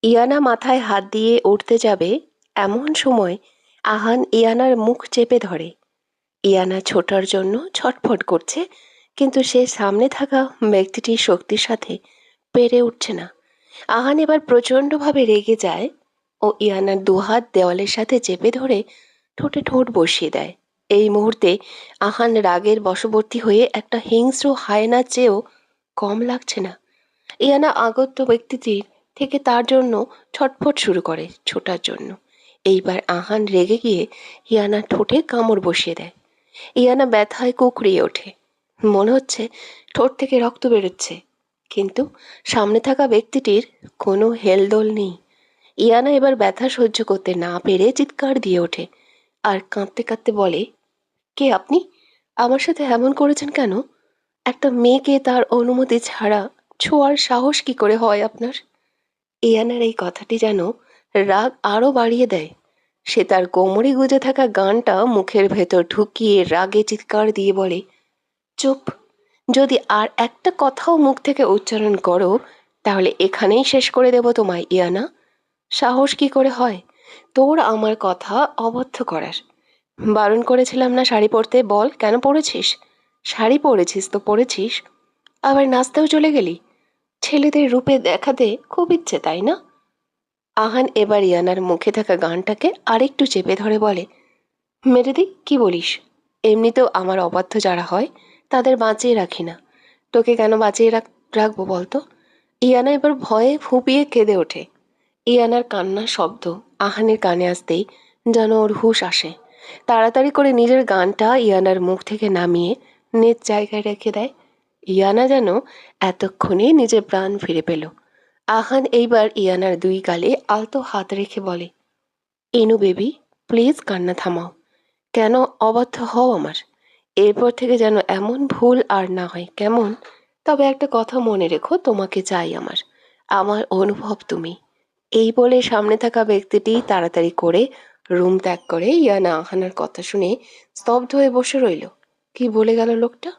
ইয়ানা মাথায় হাত দিয়ে উঠতে যাবে এমন সময় আহান ইয়ানার মুখ চেপে ধরে। ইয়ানা ছোটার জন্য ছটফট করছে, কিন্তু সে সামনে থাকা ব্যক্তিটির শক্তির সাথে পেরে উঠছে না। আহান এবার প্রচণ্ডভাবে রেগে যায় ও ইয়ানার দুহাত দেওয়ালের সাথে চেপে ধরে ঠোঁটে ঠোঁট বসিয়ে দেয়। এই মুহূর্তে আহান রাগের বশবর্তী হয়ে একটা হিংস্র হায়নার চেয়েও কম লাগছে না। ইয়ানা আগত ব্যক্তিটির থেকে তার জন্য ছটফট শুরু করে ছোটার জন্য। এইবার আহান রেগে গিয়ে ইয়ানার ঠোঁটে কামড় বসিয়ে দেয়। ইয়ানা ব্যথায় কুঁকড়িয়ে ওঠে। মনে হচ্ছে ঠোঁট থেকে রক্ত বেরোচ্ছে, কিন্তু সামনে থাকা ব্যক্তিটির কোনো হেলদোল নেই। ইয়ানা এবার ব্যথা সহ্য করতে না পেরে চিৎকার দিয়ে ওঠে আর কাঁদতে কাঁদতে বলে, কে আপনি? আমার সাথে এমন করেছেন কেন? একটা মেয়েকে তার অনুমতি ছাড়া ছোঁয়ার সাহস কি করে হয় আপনার? ইয়ানার এই কথাটি যেন রাগ আরো বাড়িয়ে দেয়। সে তার কোমরে গুজে থাকা গানটা মুখের ভেতর ঢুকিয়ে রাগে চিৎকার দিয়ে বলে, চুপ! যদি আর একটা কথাও মুখ থেকে উচ্চারণ করো, তাহলে এখানেই শেষ করে দেব তোমায়, ইয়ানা। সাহস কি করে হয় তোর আমার কথা অবদ্ধ করার? বারণ করেছিলাম না শাড়ি পরতে? বল, কেন পরেছিস? শাড়ি পরেছিস তো পরেছিস, আবার নাচতেও চলে গেলি। ছেলেদের রূপে দেখাতে খুব ইচ্ছে, তাই না? আহান এবার ইয়ানার মুখে থাকা গানটাকে আরেকটু চেপে ধরে বলে, মেরেদি, কি বলিস? এমনিতেও আমার অবাধ্য যারা হয় তাদের বাঁচিয়ে রাখি না, তোকে কেন বাঁচিয়ে রাখবো বলতো? ইয়ানা এবার ভয়ে ফুঁপিয়ে কেঁদে ওঠে। ইয়ানার কান্নার শব্দ আহানের কানে আসতেই যেন ওর হুঁশ আসে। তাড়াতাড়ি করে নিজের গানটা ইয়ানার মুখ থেকে নামিয়ে নিজ জায়গায় রেখে দেয়। ইয়ানা যেন এতক্ষণে নিজের প্রাণ ফিরে পেল। আহান এইবার ইয়ানার দুই গালে আলতো হাত রেখে বলে, ইনু বেবি, প্লিজ কান্না থামাও। কেন অবাধ্য হও আমার? এরপর থেকে যেন এমন ভুল আর না হয়, কেমন? তবে একটা কথা মনে রেখো, তোমাকে চাই আমার। আমার অনুভব তুমি। এই বলে সামনে থাকা ব্যক্তিটি তাড়াতাড়ি করে রুম ত্যাগ করে। ইয়ানা আহানার কথা শুনে স্তব্ধ হয়ে বসে রইল। কি বলে গেল লোকটা?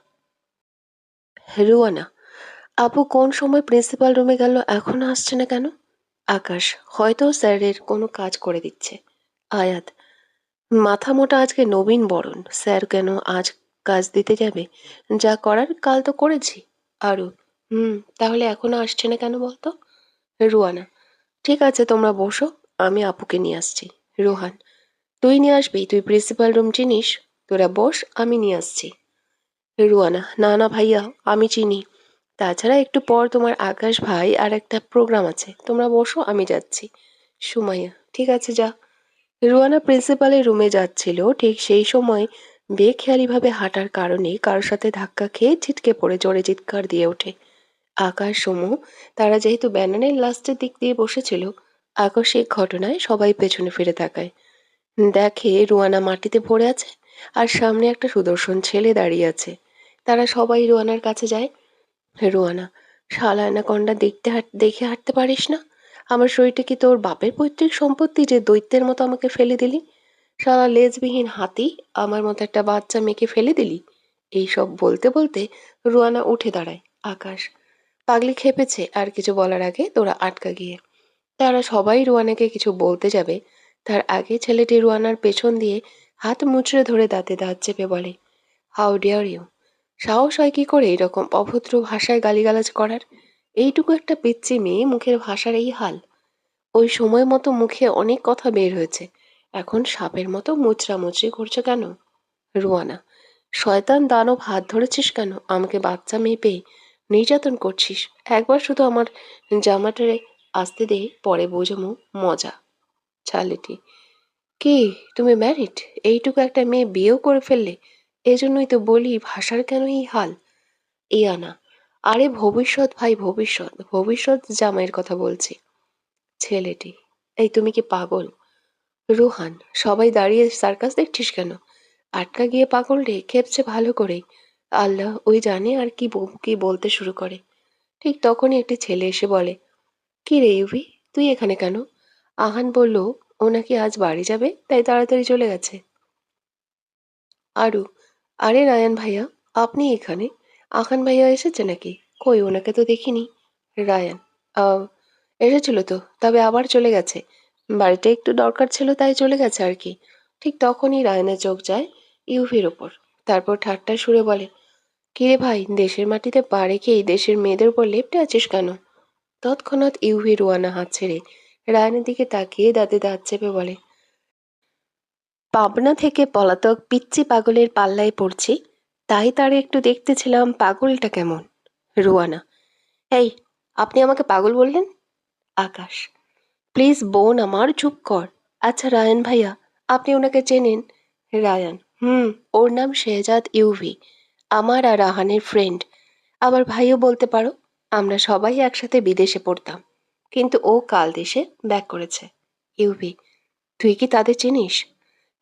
রুয়ানা, আপু কোন সময় প্রিন্সিপাল রুমে গেল, এখনো আসছে না কেন? আকাশ, হয়তো স্যারের কোনো কাজ করে দিচ্ছে। আয়াত, মাথা মোটা আজকে নবীন বরণ, স্যার কেন আজ কাজ দিতে যাবে? যা করার কাল তো করেছি। আরু, তাহলে এখনো আসছে না কেন বলতো? রুয়ানা, ঠিক আছে তোমরা বসো, আমি আপুকে নিয়ে আসছি। রোহান, তুই নিয়ে আসবি? তুই প্রিন্সিপাল রুম চিনিস? তোরা বস, আমি নিয়ে আসছি। রুয়ানা, না না ভাইয়া, আমি চিনি। তাছাড়া একটু পর তোমার আকাশ ভাই আর একটা প্রোগ্রাম আছে, তোমরা বসো, আমি যাচ্ছি। সুমাইয়া, ঠিক আছে যা। রুয়ানা প্রিন্সিপালের রুমে যাচ্ছিল, ঠিক সেই সময় বেখেয়ালিভাবে হাঁটার কারণে কারোর সাথে ধাক্কা খেয়ে ছিটকে পড়ে জোরে চিৎকার দিয়ে ওঠে। আকাশ সমু, তারা যেহেতু ব্যানারের লাস্টের দিক দিয়ে বসেছিল, আকস্মিক ঘটনায় সবাই পেছনে ফিরে তাকায়। দেখে রুয়ানা মাটিতে পড়ে আছে আর সামনে একটা সুদর্শন ছেলে দাঁড়িয়ে আছে। তারা সবাই রুয়ানার কাছে যায়। রুয়ানা, শালা অ্যানাকন্ডা দেখে হাঁটতে পারিস না? আমার শরীরটা কি তোর বাপের পৈতৃক সম্পত্তি যে দৈত্যের মতো আমাকে ফেলে দিলি? শালা লেজবিহীন হাতি, আমার মতো একটা বাচ্চা মেয়েকে ফেলে দিলি? এইসব বলতে বলতে রুয়ানা উঠে দাঁড়ায়। আকাশ, পাগলি খেপেছে আর কিছু বলার আগে তোরা আটকা গিয়ে। তারা সবাই রুয়ানাকে কিছু বলতে যাবে, তার আগে ছেলেটি রুয়ানার পেছন দিয়ে হাত মুচড়ে ধরে দাঁতে দাঁত চেপে বলে, হাউ ডেয়ার ইউ! সাহস হয় কি করে এরকম অভদ্র ভাষায় গালিগালাজ করার? এইটুকু একটা পিচ্চি মেয়ে, মুখের ভাষার এই হাল! ওই সময় মতো মুখে অনেক কথা বের হয়েছে, এখন সাপের মতো মুচড়ামুচড়ি করছো কেন? রুয়ানা, শয়তান দানব, হাত ধরেছিস কেন? আমাকে বাচ্চা মেয়ে পেয়ে নির্যাতন করছিস? একবার শুধু আমার জামাটারে আসতে দে, পরে বোঝামো মজা। ছালেটি, কি তুমি ম্যারিড? এইটুকু একটা মেয়ে বিয়েও করে ফেললে? এজন্যই তো বলি ভাষার কেন এই হাল? ইয়ানা, আরে ভবিষ্যৎ ভাই, ভবিষ্যৎ ভবিষ্যৎ জামাইয়ের কথা বলছি। ছেলেটি, এই তুমি কি পাগল? রুহান, সবাই দাঁড়িয়ে সার্কাস দেখছিস কেন? আটকা গিয়ে পাগল রে, খেপছে ভালো করেই। আল্লাহ ওই জানে আর কি বলতে শুরু করে। ঠিক তখনই একটি ছেলে এসে বলে, কি রে ইউভি, তুই এখানে কেন? আহান বলল ও নাকি আজ বাড়ি যাবে, তাই তাড়াতাড়ি চলে গেছে। আরু, আরে রায়ান ভাইয়া, আপনি এখানে? আহান ভাইয়া এসেছে নাকি? কই, ওনাকে তো দেখিনি। রায়ান, আহ এসেছিল তো, তবে আবার চলে গেছে। বাড়িতে একটু দরকার ছিল তাই চলে গেছে আর কি। ঠিক তখনই রায়নের চোখ যায় ইউভির ওপর। তারপর ঠাট্টা সুরে বলে, কিরে ভাই, দেশের মাটিতে পা রেখেই দেশের মেয়েদের উপর লেপ্টে আছিস কেন? তৎক্ষণাৎ ইউভি রুয়ানা হাত ছেড়ে রায়নের দিকে তাকিয়ে দাঁতে দাঁত চেপে বলে, পাবনা থেকে পলাতক পিচ্চি পাগলের পাল্লায় পড়ছি, তাই তার একটু দেখতেছিলাম পাগলটা কেমন। রুয়ানা, এই, আপনি আমাকে পাগল বললেন? আকাশ, প্লিজ বোন আমার চুপ কর। আচ্ছা রায়ান ভাইয়া, আপনি ওনাকে চেনেন? রায়ান, ওর নাম শেহজাদ ইউভি, আমার আর রাহানের ফ্রেন্ড। আবার ভাইও বলতে পারো। আমরা সবাই একসাথে বিদেশে পড়তাম, কিন্তু ও কাল দেশে ব্যাক করেছে। ইউভি, তুই কি তাদের চিনিস?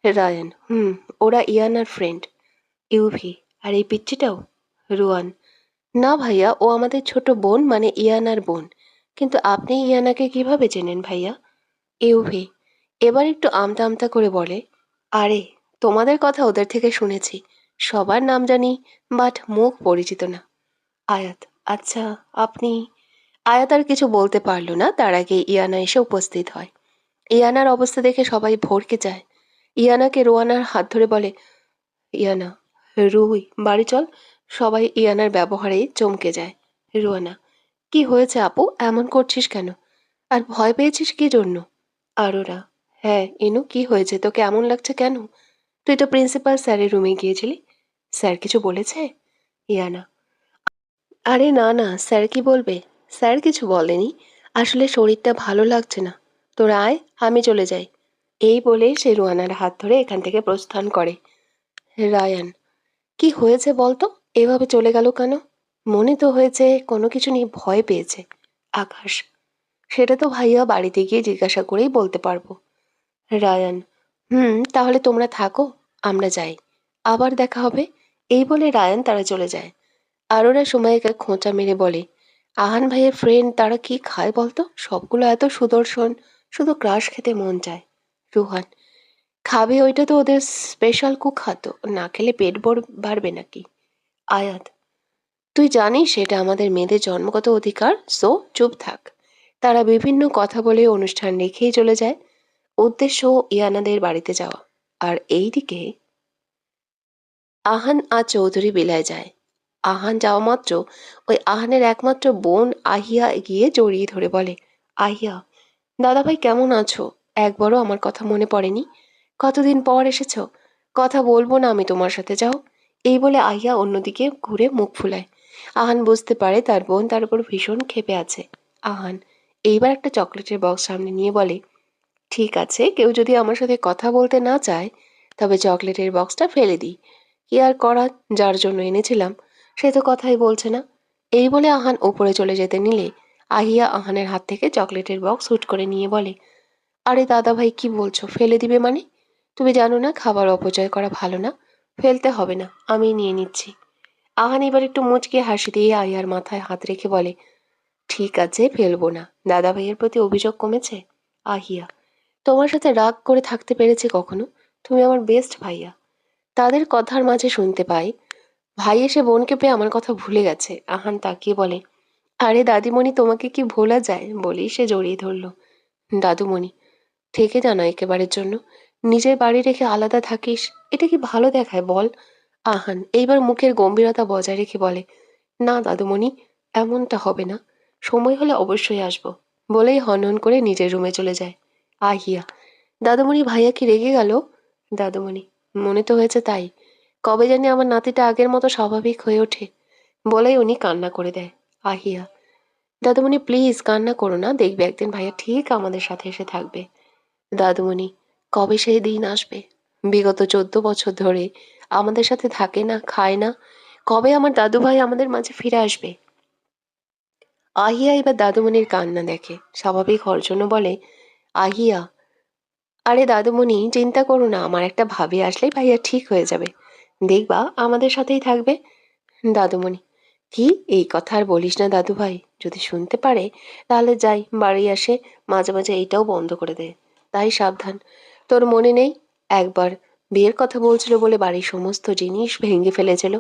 রায়ান, ওরা ইয়ানার ফ্রেন্ড। ইউভি, আর এই পিচ্চিটাও? রুয়ান, না ভাইয়া, ও আমাদের ছোট বোন, মানে ইয়ানার বোন। কিন্তু আপনি ইয়ানাকে কিভাবে চেনেন ভাইয়া? ইউভি, এবার একটু আমতা আমতা করে বলে, আরে, তোমাদের কথা ওদের থেকে শুনেছি, সবার নাম জানি, বাট মুখ পরিচিত না। আয়াত, আচ্ছা, আপনি? আয়াত আর কিছু বলতে পারল না, তার আগে ইয়ানা এসে উপস্থিত হয়। ইয়ানার অবস্থা দেখে সবাই ভড়কে যায়। ইয়ানাকে রোয়ানার হাত ধরে বলে, ইয়ানা, রুই, বাড়ি চল। সবাই ইয়ানার ব্যবহারে চমকে যায়। রুয়ানা, কি হয়েছে আপু, এমন করছিস কেন? আর ভয় পেয়েছিস কি জন্য? আরোরা, হ্যাঁ ইনু, কি হয়েছে, তোকে এমন লাগছে কেন? তুই তো প্রিন্সিপাল স্যারের রুমে গিয়েছিলি, স্যার কিছু বলেছে? ইয়ানা, আরে না না, স্যার কি বলবে? স্যার কিছু বলেনি, আসলে শরীরটা ভালো লাগছে না। তোরা আয়, আমি চলে যাই। এই বলে সে রুয়ানার হাত ধরে এখান থেকে প্রস্থান করে। রায়ান, কি হয়েছে বলতো, এভাবে চলে গেল কেন? মনে তো হয়েছে কোনো কিছু নিয়ে ভয় পেয়েছে। আকাশ, সেটা তো ভাইয়া বাড়িতে গিয়ে জিজ্ঞাসা করেই বলতে পারবো। রায়ান, তাহলে তোমরা থাকো, আমরা যাই, আবার দেখা হবে। এই বলে রায়ান তারা চলে যায়। আরোরা সময়কে খোঁচা মেরে বলে, আহান ভাইয়ের ফ্রেন্ড, তারা কি খায় বলতো, সবগুলো এত সুদর্শন, শুধু ক্রাশ খেতে মন চায়। রুহান, খাবে, ওইটা তো ওদের স্পেশাল কুক খাদ্য, না খেলে পেট বাড়বে নাকি? আয়াত, তুই জানিস এটা আমাদের মেয়েদের জন্মগত অধিকার, সো চুপ থাক। তারা বিভিন্ন কথা বলে অনুষ্ঠান রেখেই চলে যায়। উদ্দেশ্য ইয়ানাদের বাড়িতে যাওয়া। আর এইদিকে আহান আর চৌধুরী বিলায় যায়। আহান যাওয়া মাত্র ওই আহানের একমাত্র বোন আহিয়া গিয়ে জড়িয়ে ধরে বলে, আহিয়া, দাদাভাই কেমন আছো? একবারও আমার কথা মনে পড়েনি? কতদিন পর এসেছো। কথা বলবো না আমি তোমার সাথে, যাও। এই বলে আহিয়া অন্যদিকে ঘুরে মুখ ফুলায়। আহান বুঝতে পারে তার বোন তার উপর ভীষণ ক্ষেপে আছে। আহান এইবার একটা চকলেটের বক্স সামনে নিয়ে বলে, ঠিক আছে, কেউ যদি আমার সাথে কথা বলতে না চায়, তবে চকলেটের বক্সটা ফেলে দিই। কি আর করার, যার জন্য এনেছিলাম সে তো কথাই বলছে না। এই বলে আহান উপরে চলে যেতে নিলে আহিয়া আহানের হাত থেকে চকলেটের বক্স হুট করে নিয়ে বলে, আরে দাদা ভাই, কি বলছো, ফেলে দিবে মানে? তুমি জানো না খাবার অপচয় করা ভালো না। ফেলতে হবে না, আমি নিয়ে নিচ্ছি। আহান এবার একটু মুচকে হাসি দিয়ে আহিয়ার মাথায় হাত রেখে বলে, ঠিক আছে, ফেলবো না। দাদা ভাইয়ের প্রতি অভিযোগ কমেছে? আহিয়া, তোমার সাথে রাগ করে থাকতে পেরেছে কখনো? তুমি আমার বেস্ট ভাইয়া। তাদের কথার মাঝে শুনতে পাই, ভাই এসে বোনকে পেয়ে আমার কথা ভুলে গেছে। আহান তাকিয়ে বলে, আরে দাদিমণি, তোমাকে কি ভোলা যায়? বলেই সে জড়িয়ে ধরল। দাদুমণি, থেকে জানা একেবারের জন্য, নিজের বাড়ি রেখে আলাদা থাকিস, এটা কি ভালো দেখায় বল? আহান এইবার মুখের গম্ভীরতা বজায় রেখে বলে, না দাদুমণি, এমনটা হবে না, সময় হলে অবশ্যই আসবো। বলেই হনহন করে নিজের রুমে চলে যায়। আহিয়া, দাদুমণি, ভাইয়া কি রেগে গেল? দাদুমণি, মনে তো হয়েছে তাই। কবে জানি আমার নাতিটা আগের মতো স্বাভাবিক হয়ে ওঠে। বলেই উনি কান্না করে দেয়। আহিয়া, দাদুমণি প্লিজ কান্না করো না, দেখবে একদিন ভাইয়া ঠিক আমাদের সাথে এসে থাকবে। দাদুমণি, কবে সেই দিন আসবে? বিগত 14 বছর ধরে আমাদের সাথে থাকে না, খায় না, কবে আমার দাদু ভাই আমাদের মাঝে ফিরে আসবে? আহিয়া এবার দাদুমণির কান্না দেখে, স্বাভাবিক হওয়ার জন্য বলে, আহিয়া, আরে দাদুমণি, চিন্তা করো না, আমার একটা ভাবি আসলেই ভাইয়া ঠিক হয়ে যাবে, দেখবা আমাদের সাথেই থাকবে। দাদুমণি, কি, এই কথা আর বলিস না দাদু ভাই, যদি শুনতে পারে তাহলে যাই বাড়ি আসে মাঝে মাঝে এইটাও বন্ধ করে দে। তাই সাবধান। তোর মনে নেই একবার বিয়ের কথা বলছিল বলে বাড়ির সমস্ত জিনিস ভেঙে ফেলেছিল?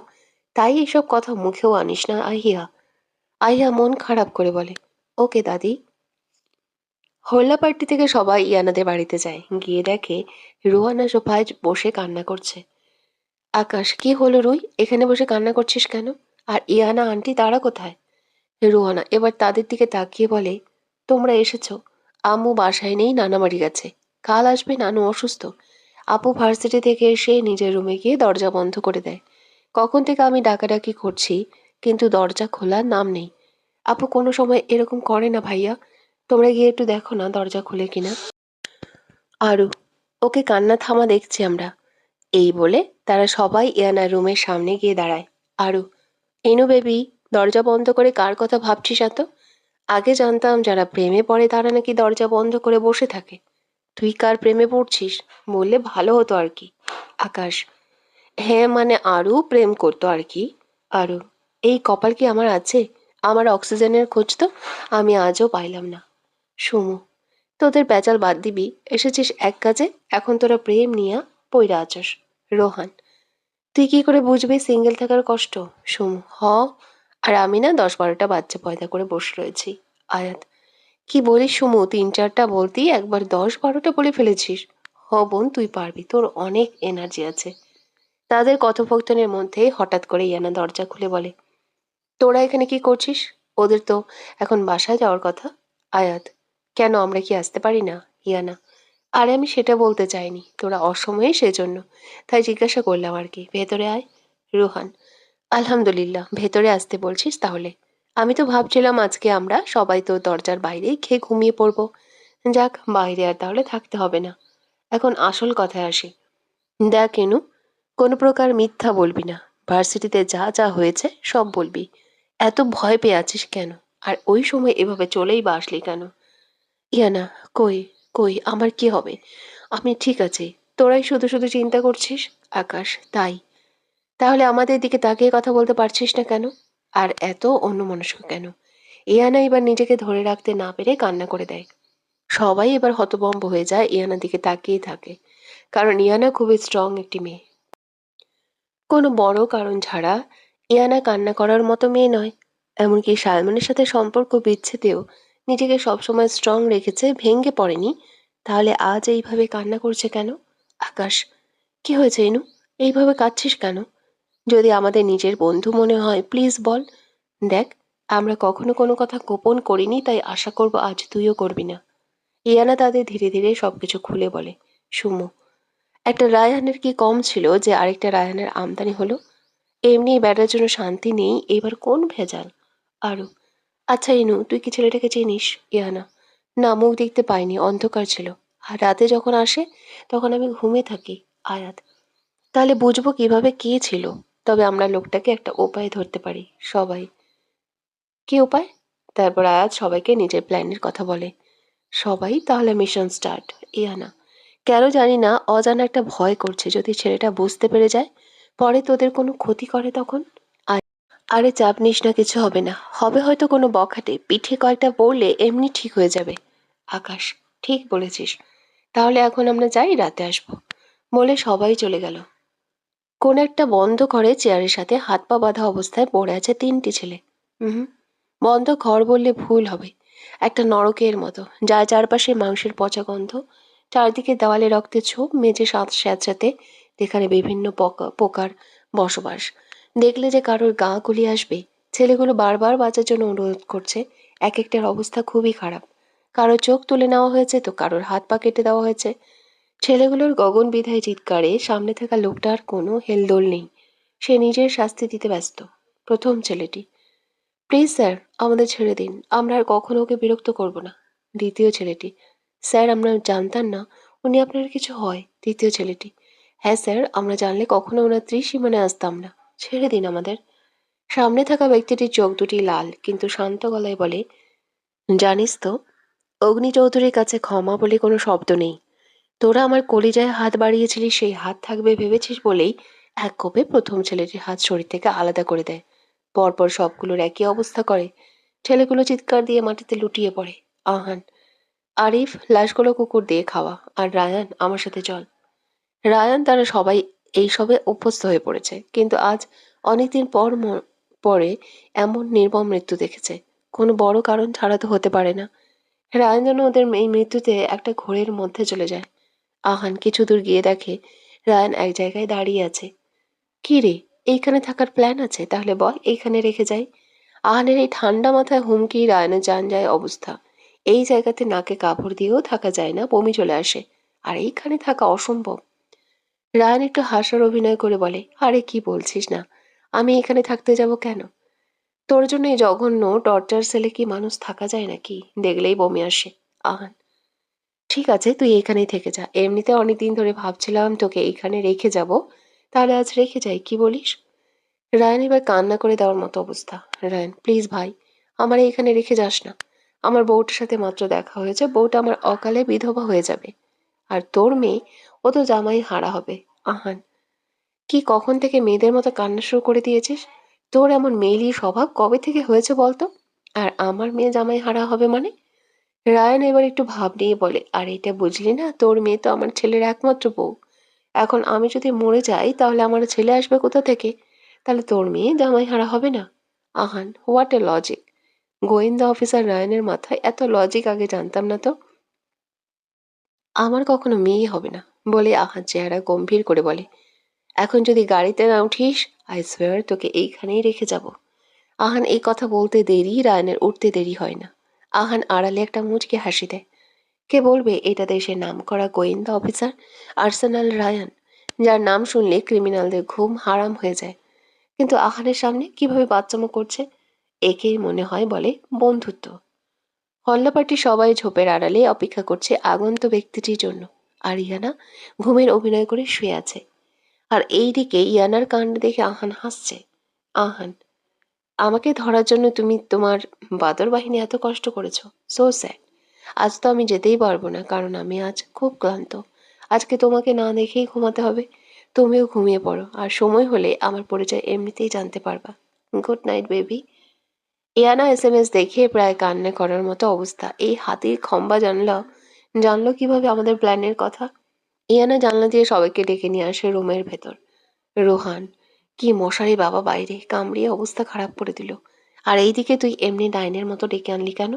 তাই এইসব কথা মুখেও আনিস না আহিয়া। আহিয়া মন খারাপ করে বলে, ওকে দাদি। হোল্লা পার্টি থেকে সবাই ইয়ানাদের বাড়িতে যায়, গিয়ে দেখে রুহানা সোফায় বসে কান্না করছে। আকাশ, কি হলো রুই, এখানে বসে কান্না করছিস কেন? আর ইয়ানা আন্টি তারা কোথায়? রুহানা এবার তাদের দিকে তাকিয়ে বলে, তোমরা এসেছো, আম্মু বাসায় নেই, নানা বাড়ি গেছে, কাল আসবে, নানু অসুস্থ। আপু ভার্সিটি থেকে এসে নিজের রুমে গিয়ে দরজা বন্ধ করে দেয়। কখন থেকে আমি ডাকাডাকি করছি, কিন্তু দরজা খোলার নাম নেই। আপু কোনো সময় এরকম করে না ভাইয়া, তোমরা গিয়ে একটু দেখো না দরজা খুলে কিনা। আরু, ওকে কান্না থামা, দেখছি আমরা। এই বলে তারা সবাই ইয়ানার রুমের সামনে গিয়ে দাঁড়ায়। আরু, এনু বেবি, দরজা বন্ধ করে কার কথা ভাবছিস এত? আগে জানতাম যারা প্রেমে পড়ে তারা নাকি দরজা বন্ধ করে বসে থাকে। তুই কার প্রেমে পড়ছিস বললে ভালো হতো আর কি। আকাশ, হ্যাঁ মানে আরু প্রেম করতো আর কি। আরু, এই কপাল কি আমার আছে? আমার অক্সিজেনের খোঁজ তো আমি আজও পাইলাম না। সুমু, তোদের প্যাচাল বাদ দিবি, এসেছিস এক কাজে, এখন তোরা প্রেম নিয়া পইরা আছস। রোহান, তুই কি করে বুঝবি সিঙ্গেল থাকার কষ্ট? সুমু, আর আমি না 10-12টা বাচ্চা পয়দা করে বসে রয়েছি। আয়াত, কি বলিস সুমু, 3-4টা বলতেই একবার 10-12টা বলে ফেলেছিস। বোন, তুই পারবি, তোর অনেক এনার্জি আছে। তাদের কথোপকথনের মধ্যে হঠাৎ করে ইয়ানা দরজা খুলে বলে, তোরা এখানে কি করছিস? ওদের তো এখন বাসায় যাওয়ার কথা। আয়াত, কেন, আমরা কি আসতে পারি না? ইয়ানা, আরে আমি সেটা বলতে চাইনি, তোরা অসময়ে সেজন্য, তাই জিজ্ঞাসা করলাম আর কি। ভেতরে আয়। রুহান, আলহামদুলিল্লাহ, ভেতরে আসতে বলছিস তাহলে। আমি তো ভাবছিলাম আজকে আমরা সবাই তো দরজার বাইরেই খেয়ে ঘুমিয়ে পড়বো। যাক, বাইরে আর তাহলে থাকতে হবে না। এখন আসল কথায় আসি। দেখ এনু, কোনো প্রকার মিথ্যা বলবি না। ভার্সিটিতে যা যা হয়েছে সব বলবি। এত ভয় পেয়ে আছিস কেন? আর ওই সময় এভাবে চলেই বা আসলি কেন? ইয়ানা, কই, কই আমার কি হবে? আমি ঠিক আছি। তোরাই শুধু শুধু চিন্তা করছিস। আকাশ, তাই? তাহলে আমাদের দিকে তাকিয়ে কথা বলতে পারছিস না কেন? আর এত অন্যমনস্ক কেন? ইয়ানা এবার নিজেকে ধরে রাখতে না পেরে কান্না করে দেয়। সবাই এবার হতভম্ব হয়ে যায়, ইয়ানার দিকে তাকিয়ে থাকে। কারণ ইয়ানা খুবই স্ট্রং একটি মেয়ে। কোনো বড় কারণ ছাড়া ইয়ানা কান্না করার মতো মেয়ে নয়। এমনকি সালমানের সাথে সম্পর্ক বিচ্ছেদেও নিজেকে সবসময় স্ট্রং রেখেছে, ভেঙে পড়েনি। তাহলে আজ এইভাবে কান্না করছে কেন? আকাশ, কি হয়েছে ইনু? এইভাবে কাঁদছিস কেন? যদি আমাদের নিজের বন্ধু মনে হয় প্লিজ বল। দেখ, আমরা কখনো কোনো কথা গোপন করিনি, তাই আশা করব আজ তুইও করবি না। ইয়ানা তাদের ধীরে ধীরে সবকিছু খুলে বলে। সুমো, একটা রায়হানের কি কম ছিল যে আরেকটা রায়হানের আমদানি হলো? এমনি বেটার জন্য শান্তি নেই, এবার কোন ভেজাল? আরু, আচ্ছা ইনু, তুই কি ছেলেটাকে চিনিস? ইয়ানা, না, মুখ দেখতে পাইনি, অন্ধকার ছিল। আর রাতে যখন আসে তখন আমি ঘুমিয়ে থাকি। আয়াত, তাহলে বুঝবো কিভাবে কে ছিল? তবে আমরা লোকটাকে একটা উপায় ধরতে পারি সবাই। কি উপায়? তারপর আয়াত সবাইকে নিজের প্ল্যানের কথা বলে। সবাই তাহলে মিশন স্টার্ট। ইয়ানা, কেন জানি না অজানা একটা ভয় করছে, যদি ছেলেটা বুঝতে পেরে যায়, পরে তোদের কোনো ক্ষতি করে তখন। আরে চাপ নিস না, কিছু হবে না। হবে হয়তো কোনো বখাটে, পিঠে কয়েকটা পড়লে এমনি ঠিক হয়ে যাবে। আকাশ, ঠিক বলেছিস। তাহলে এখন আমরা যাই, রাতে আসবো। বলে সবাই চলে গেল। কোন একটা বন্ধ ঘরে চেয়ারের সাথে হাত পা বাঁধা অবস্থায় পড়ে আছে 3টি ছেলে। হুম, বন্ধ ঘর বললে ভুল হবে। একটা নরকের মতো, যার চারপাশে মাংসের পচা গন্ধ, চারদিকে দেওয়ালে রক্তের ছোপ, মেঝে স্যাঁতস্যাঁতে, যেখানে বিভিন্ন পোকার বসবাস। দেখলে যে কারোর গা গুলিয়ে আসবে। ছেলেগুলো বারবার বাঁচার জন্য অনুরোধ করছে। এক একটার অবস্থা খুবই খারাপ। কারোর চোখ তুলে নেওয়া হয়েছে তো কারোর হাত পা কেটে দেওয়া হয়েছে। ছেলেগুলোর গগনবিদারী চিৎকারে সামনে থাকা লোকটার কোনো হেলদোল নেই। সে নিজের শাস্তি দিতে ব্যস্ত। প্রথম ছেলেটি, প্লিজ স্যার, আমাদের ছেড়ে দিন, আমরা আর কখনো ওকে বিরক্ত করব না। দ্বিতীয় ছেলেটি, স্যার আমরা জানতাম না উনি আপনার কিছু হয়। তৃতীয় ছেলেটি, হ্যাঁ স্যার, আমরা জানলে কখনো ওনার ত্রিসীমানায় আসতাম না, ছেড়ে দিন আমাদের। সামনে থাকা ব্যক্তিটির চোখ দুটি লাল, কিন্তু শান্ত গলায় বলে, জানিস তো, অগ্নি চৌধুরীর কাছে ক্ষমা বলে কোনো শব্দ নেই। তোরা আমার কলিজায় হাত বাড়িয়েছিলি, সেই হাত থাকবে ভেবেছিস বলেই এক কোপে প্রথম ছেলেটির হাত শরীর থেকে আলাদা করে দেয়। পরপর সবগুলোর একই অবস্থা করে। ছেলেগুলো চিৎকার দিয়ে মাটিতে লুটিয়ে পড়ে। আহান, আরিফ, লাশগুলো কুকুর দিয়ে খাওয়া। আর রায়ান, আমার সাথে চল। রায়ান, তারা সবাই এইসবে অভ্যস্ত হয়ে পড়েছে, কিন্তু আজ অনেকদিন পরে এমন নির্মম মৃত্যু দেখেছে। কোনো বড় কারণ ছাড়া তো হতে পারে না। রায়ান যেন ওদের এই মৃত্যুতে একটা ঘোরের মধ্যে চলে যায়। আহান কিছু দূর গিয়ে দেখে রায়ান এক জায়গায় দাঁড়িয়ে আছে। কি রে, এইখানে থাকার প্ল্যান আছে? তাহলে বল, এইখানে রেখে যাই। আহানের এই ঠান্ডা মাথায় হুমকি রায়ানের যান যায় অবস্থা। এই জায়গাতে নাকে কাপড় দিয়েও থাকা যায় না, বমি চলে আসে। আর এইখানে থাকা অসম্ভব। রায়ান একটু হাসার অভিনয় করে বলে, আরে কি বলছিস না, আমি এখানে থাকতে যাব কেন? তোর জন্য এই জঘন্য টর্চার সেলে কি মানুষ থাকা যায় নাকি? দেখলেই বমি আসে। আহান, ঠিক আছে, তুই এখানেই থেকে যা। এমনিতে অনেকদিন ধরে ভাবছিলাম তোকে এইখানে রেখে যাব, তাহলে আজ রেখে যাই, কি বলিস? রায়ান এবার কান্না করে দেওয়ার মতো অবস্থা। রায়ান, প্লিজ ভাই, আমার এখানে রেখে যাস না। আমার বউটার সাথে মাত্র দেখা হয়েছে, বউটা আমার অকালে বিধবা হয়ে যাবে। আর তোর মেয়ে, ও তো জামাই হারা হবে। আহান, কি কখন থেকে মেয়েদের মতো কান্না শুরু করে দিয়েছিস? তোর এমন মেয়েলি স্বভাব কবে থেকে হয়েছে বলতো? আর আমার মেয়ে জামাই হারা হবে মানে? রায়ান এবার একটু ভাব নিয়ে বলে, আর এটা বুঝলি না, তোর মেয়ে তো আমার ছেলের একমাত্র বউ। এখন আমি যদি মরে যাই তাহলে আমার ছেলে আসবে কোথা থেকে? তাহলে তোর মেয়ে জামাই হারা হবে না? Ahan, what a logic! গোয়েন্দা অফিসার রায়ানের মাথায় এত লজিক আগে জানতাম না তো। আমার কখনো মেয়ে হবে না, বলে আহান চেহারা গম্ভীর করে বলে, এখন যদি গাড়িতে না উঠিস, আই সোয়ার তোকে এইখানেই রেখে যাব। আহান এই কথা বলতে দেরি, রায়ানের উঠতে দেরি হয় না। আহান আড়ালে একটা মুচকি হাসি দেয়। কে বলবে এটা দেশের নামকরা গোয়েন্দা অফিসার আর্সেনাল রায়ান, যার নাম শুনলে ক্রিমিনালদের ঘুম হারাম হয়ে যায়। কিন্তু আহানের সামনে কিভাবে বাচ্চামো করছে! একেই মনে হয় বলে বন্ধুত্ব। হল্লাপাটি সবাই ঝোপের আড়ালে অপেক্ষা করছে আগন্ত ব্যক্তিটির জন্য। আর ইয়ানা ঘুমের অভিনয় করে শুয়ে আছে। আর এইদিকে ইয়ানার কাণ্ড দেখে আহান হাসছে। আহান, আমাকে ধরার জন্য তুমি তোমার বাদর বাহিনী এত কষ্ট করেছো। So sad. আজ তো আমি যেতেই পারবো না, কারণ আমি আজ খুব ক্লান্ত। আজকে তোমাকে না দেখেই ঘুমাতে হবে। তুমিও ঘুমিয়ে পড়ো, আর সময় হলে আমার পরিচয় এমনিতেই জানতে পারবা। Good night baby. Iyana SMS দেখে প্রায় কান্না করার মতো অবস্থা। এই হাতির খম্বা জানলো কিভাবে আমাদের প্ল্যানের কথা? ইয়ানা জানলা দিয়ে সবাইকে ডেকে নিয়ে আসে রুমের ভেতর। রোহান, কি মশারি বাবা, বাইরে কামড়িয়ে অবস্থা খারাপ করে দিল। আর এইদিকে তুই এমনি ডাইনের মতো ডেকে আনলি কেন?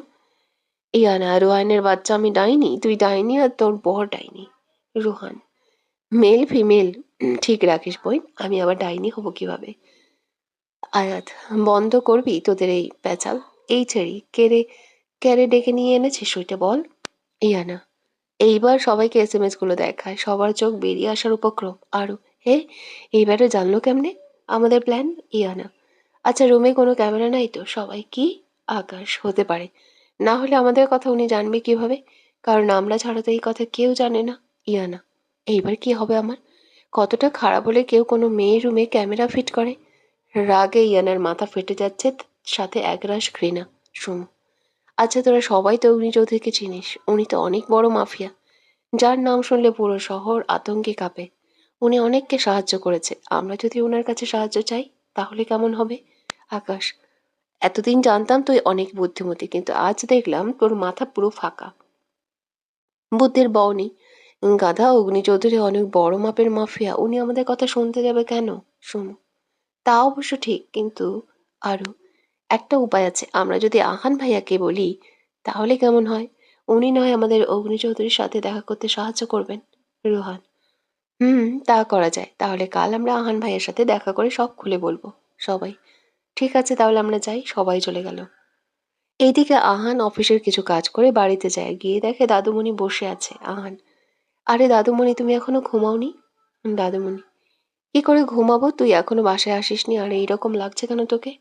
ইয়ানা, রোহানের বাচ্চা, আমি ডাইনি? তুই ডাইনি আর তোর বর ডাইনি। রোহান, মেল ফিমেল ঠিক রাখিস বোন, আমি আবার ডাইনি হব কিভাবে? আয়াত, বন্ধ করবি তোদের এই প্যাচাল? এই ছেড়ি ক্যারে ডেকে নিয়ে এনেছিস ওইটা বল। ইয়ানা, এইবার সবাইকে এসএমএস গুলো দেখায়, সবার চোখ বেরিয়ে আসার উপক্রম। আরো, হে, এইবারে জানলো কেমনে আমাদের প্ল্যান? ইয়ানা, আচ্ছা রুমে কোনো ক্যামেরা নাই তো? সবাই, কি? আকাশ, হতে পারে। না হলে আমাদের কথা উনি জানবে কিভাবে? কারণ আমরা ছাড়া তো এই কথা কেউ জানে না। ইয়ানা, এইবার কি হবে আমার? কতটা খারাপ হলে কেউ কোনো মেয়ের রুমে ক্যামেরা ফিট করে? রাগে ইয়ানার মাথা ফেটে যাচ্ছে, সাথে একরাশ ঘৃণা। সুমু, আচ্ছা তোরা সবাই তো অগ্নি চৌধুরীকে চিনিস। উনি তো অনেক বড় মাফিয়া, যার নাম শুনলে পুরো শহর আতঙ্কে কাঁপে। উনি অনেককে সাহায্য করেছে। আমরা যদি ওনার কাছে সাহায্য চাই, তাহলে কেমন হবে? আকাশ, এতদিন জানতাম তুই অনেক বুদ্ধিমতী, কিন্তু আজ দেখলাম তোর মাথা পুরো ফাঁকা, বুদ্ধির বউনি। গাধা, অগ্নি চৌধুরী অনেক বড় মাপের মাফিয়া, উনি আমাদের কথা শুনতে যাবে কেন? শোনো, তা অবশ্য ঠিক, কিন্তু আরো একটা উপায় আছে। আমরা যদি আহান ভাইয়াকে বলি, তাহলে কেমন হয়? উনি নয় আমাদের অগ্নি চৌধুরীর সাথে দেখা করতে সাহায্য করবেন। রোহান, তা করা যায়। তাহলে কাল আমরা আহান ভাইয়ের সাথে দেখা করে সব খুলে বলবো। সবাই, ঠিক আছে তাহলে আমরা যাই। সবাই চলে গেল। এইদিকে আহান অফিসের কিছু কাজ করে বাড়িতে যায়, গিয়ে দেখে দাদুমণি বসে আছে। আহান, আরে দাদুমণি, তুমি এখনো ঘুমাওনি? দাদুমণি, কি করে ঘুমাবো, তুই এখনো বাসায় আসিসনি, আর এইরকম লাগছে কেন তোকে?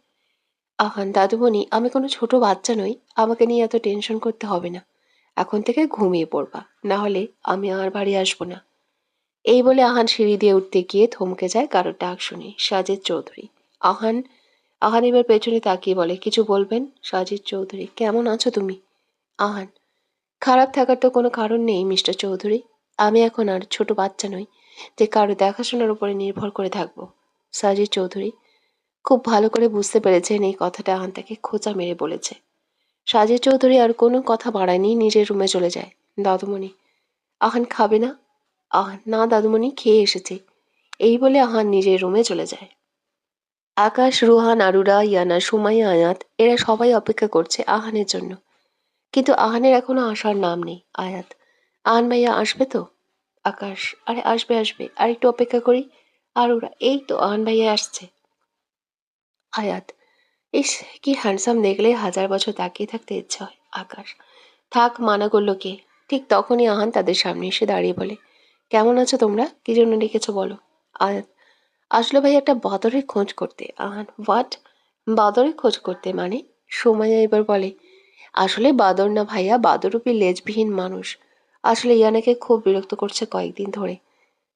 আহান, দাদুমণি, আমি কোনো ছোট বাচ্চা নই, আমাকে নিয়ে এত টেনশন করতে হবে না। এখন থেকে ঘুমিয়ে পড়বা, না হলে আমি আর বাড়ি আসবো না। এই বলে আহান সিঁড়ি দিয়ে উঠতে গিয়ে থমকে যায় কারোর ডাক শুনে। সাজিদ চৌধুরী। আহান আহান এবার পেছনে তাকিয়ে বলে, কিছু বলবেন? সাজিদ চৌধুরী, কেমন আছো তুমি? আহান, খারাপ থাকার তো কোনো কারণ নেই মিস্টার চৌধুরী। আমি এখন আর ছোট বাচ্চা নই যে কারো দেখাশোনার উপরে নির্ভর করে থাকবো। সাজিদ চৌধুরী খুব ভালো করে বুঝতে পেরেছেন এই কথাটা আহান তাকে খোঁচা মেরে বলেছে। সাজিদ চৌধুরী আর কোনো কথা বাড়ায়নি, নিজের রুমে চলে যায়। দাদুমণি, আহান খাবে না? আহান, না দাদুমণি, খেয়ে এসেছি। এই বলে আহান নিজের রুমে চলে যায়। আকাশ, রুহান, আরুরা, ইয়ানা, সুমাইয়া, আয়াত এরা সবাই অপেক্ষা করছে আহানের জন্য। কিন্তু আহানের এখনো আসার নাম নেই। আয়াত, আহান ভাইয়া আসবে তো? আকাশ, আরে আসবে আসবে, আর একটু অপেক্ষা করি। আর ওরা, এই তো আহান ভাইয়া আসছে। আয়াত, ইস, কি হ্যান্ডসাম দেখলে হাজার বছর তাকিয়ে থাকতে ইচ্ছা হয়। আকাশ, থাক, মানা করলো কে? ঠিক তখনই আহান তাদের সামনে এসে দাঁড়িয়ে বলে, কেমন আছো তোমরা? কি জন্য ডেকেছো বলো? আয়াত, আসলে ভাই একটা বাদরের খোঁজ করতে। আহান, হোয়াট? বাদরের খোঁজ করতে মানে? সোমাইয়া এবার বলে, আসলে বাদর না ভাইয়া, বাদরূপী লেজবিহীন মানুষ। আসলে ইয়ানাকে খুব বিরক্ত করছে কয়েকদিন ধরে।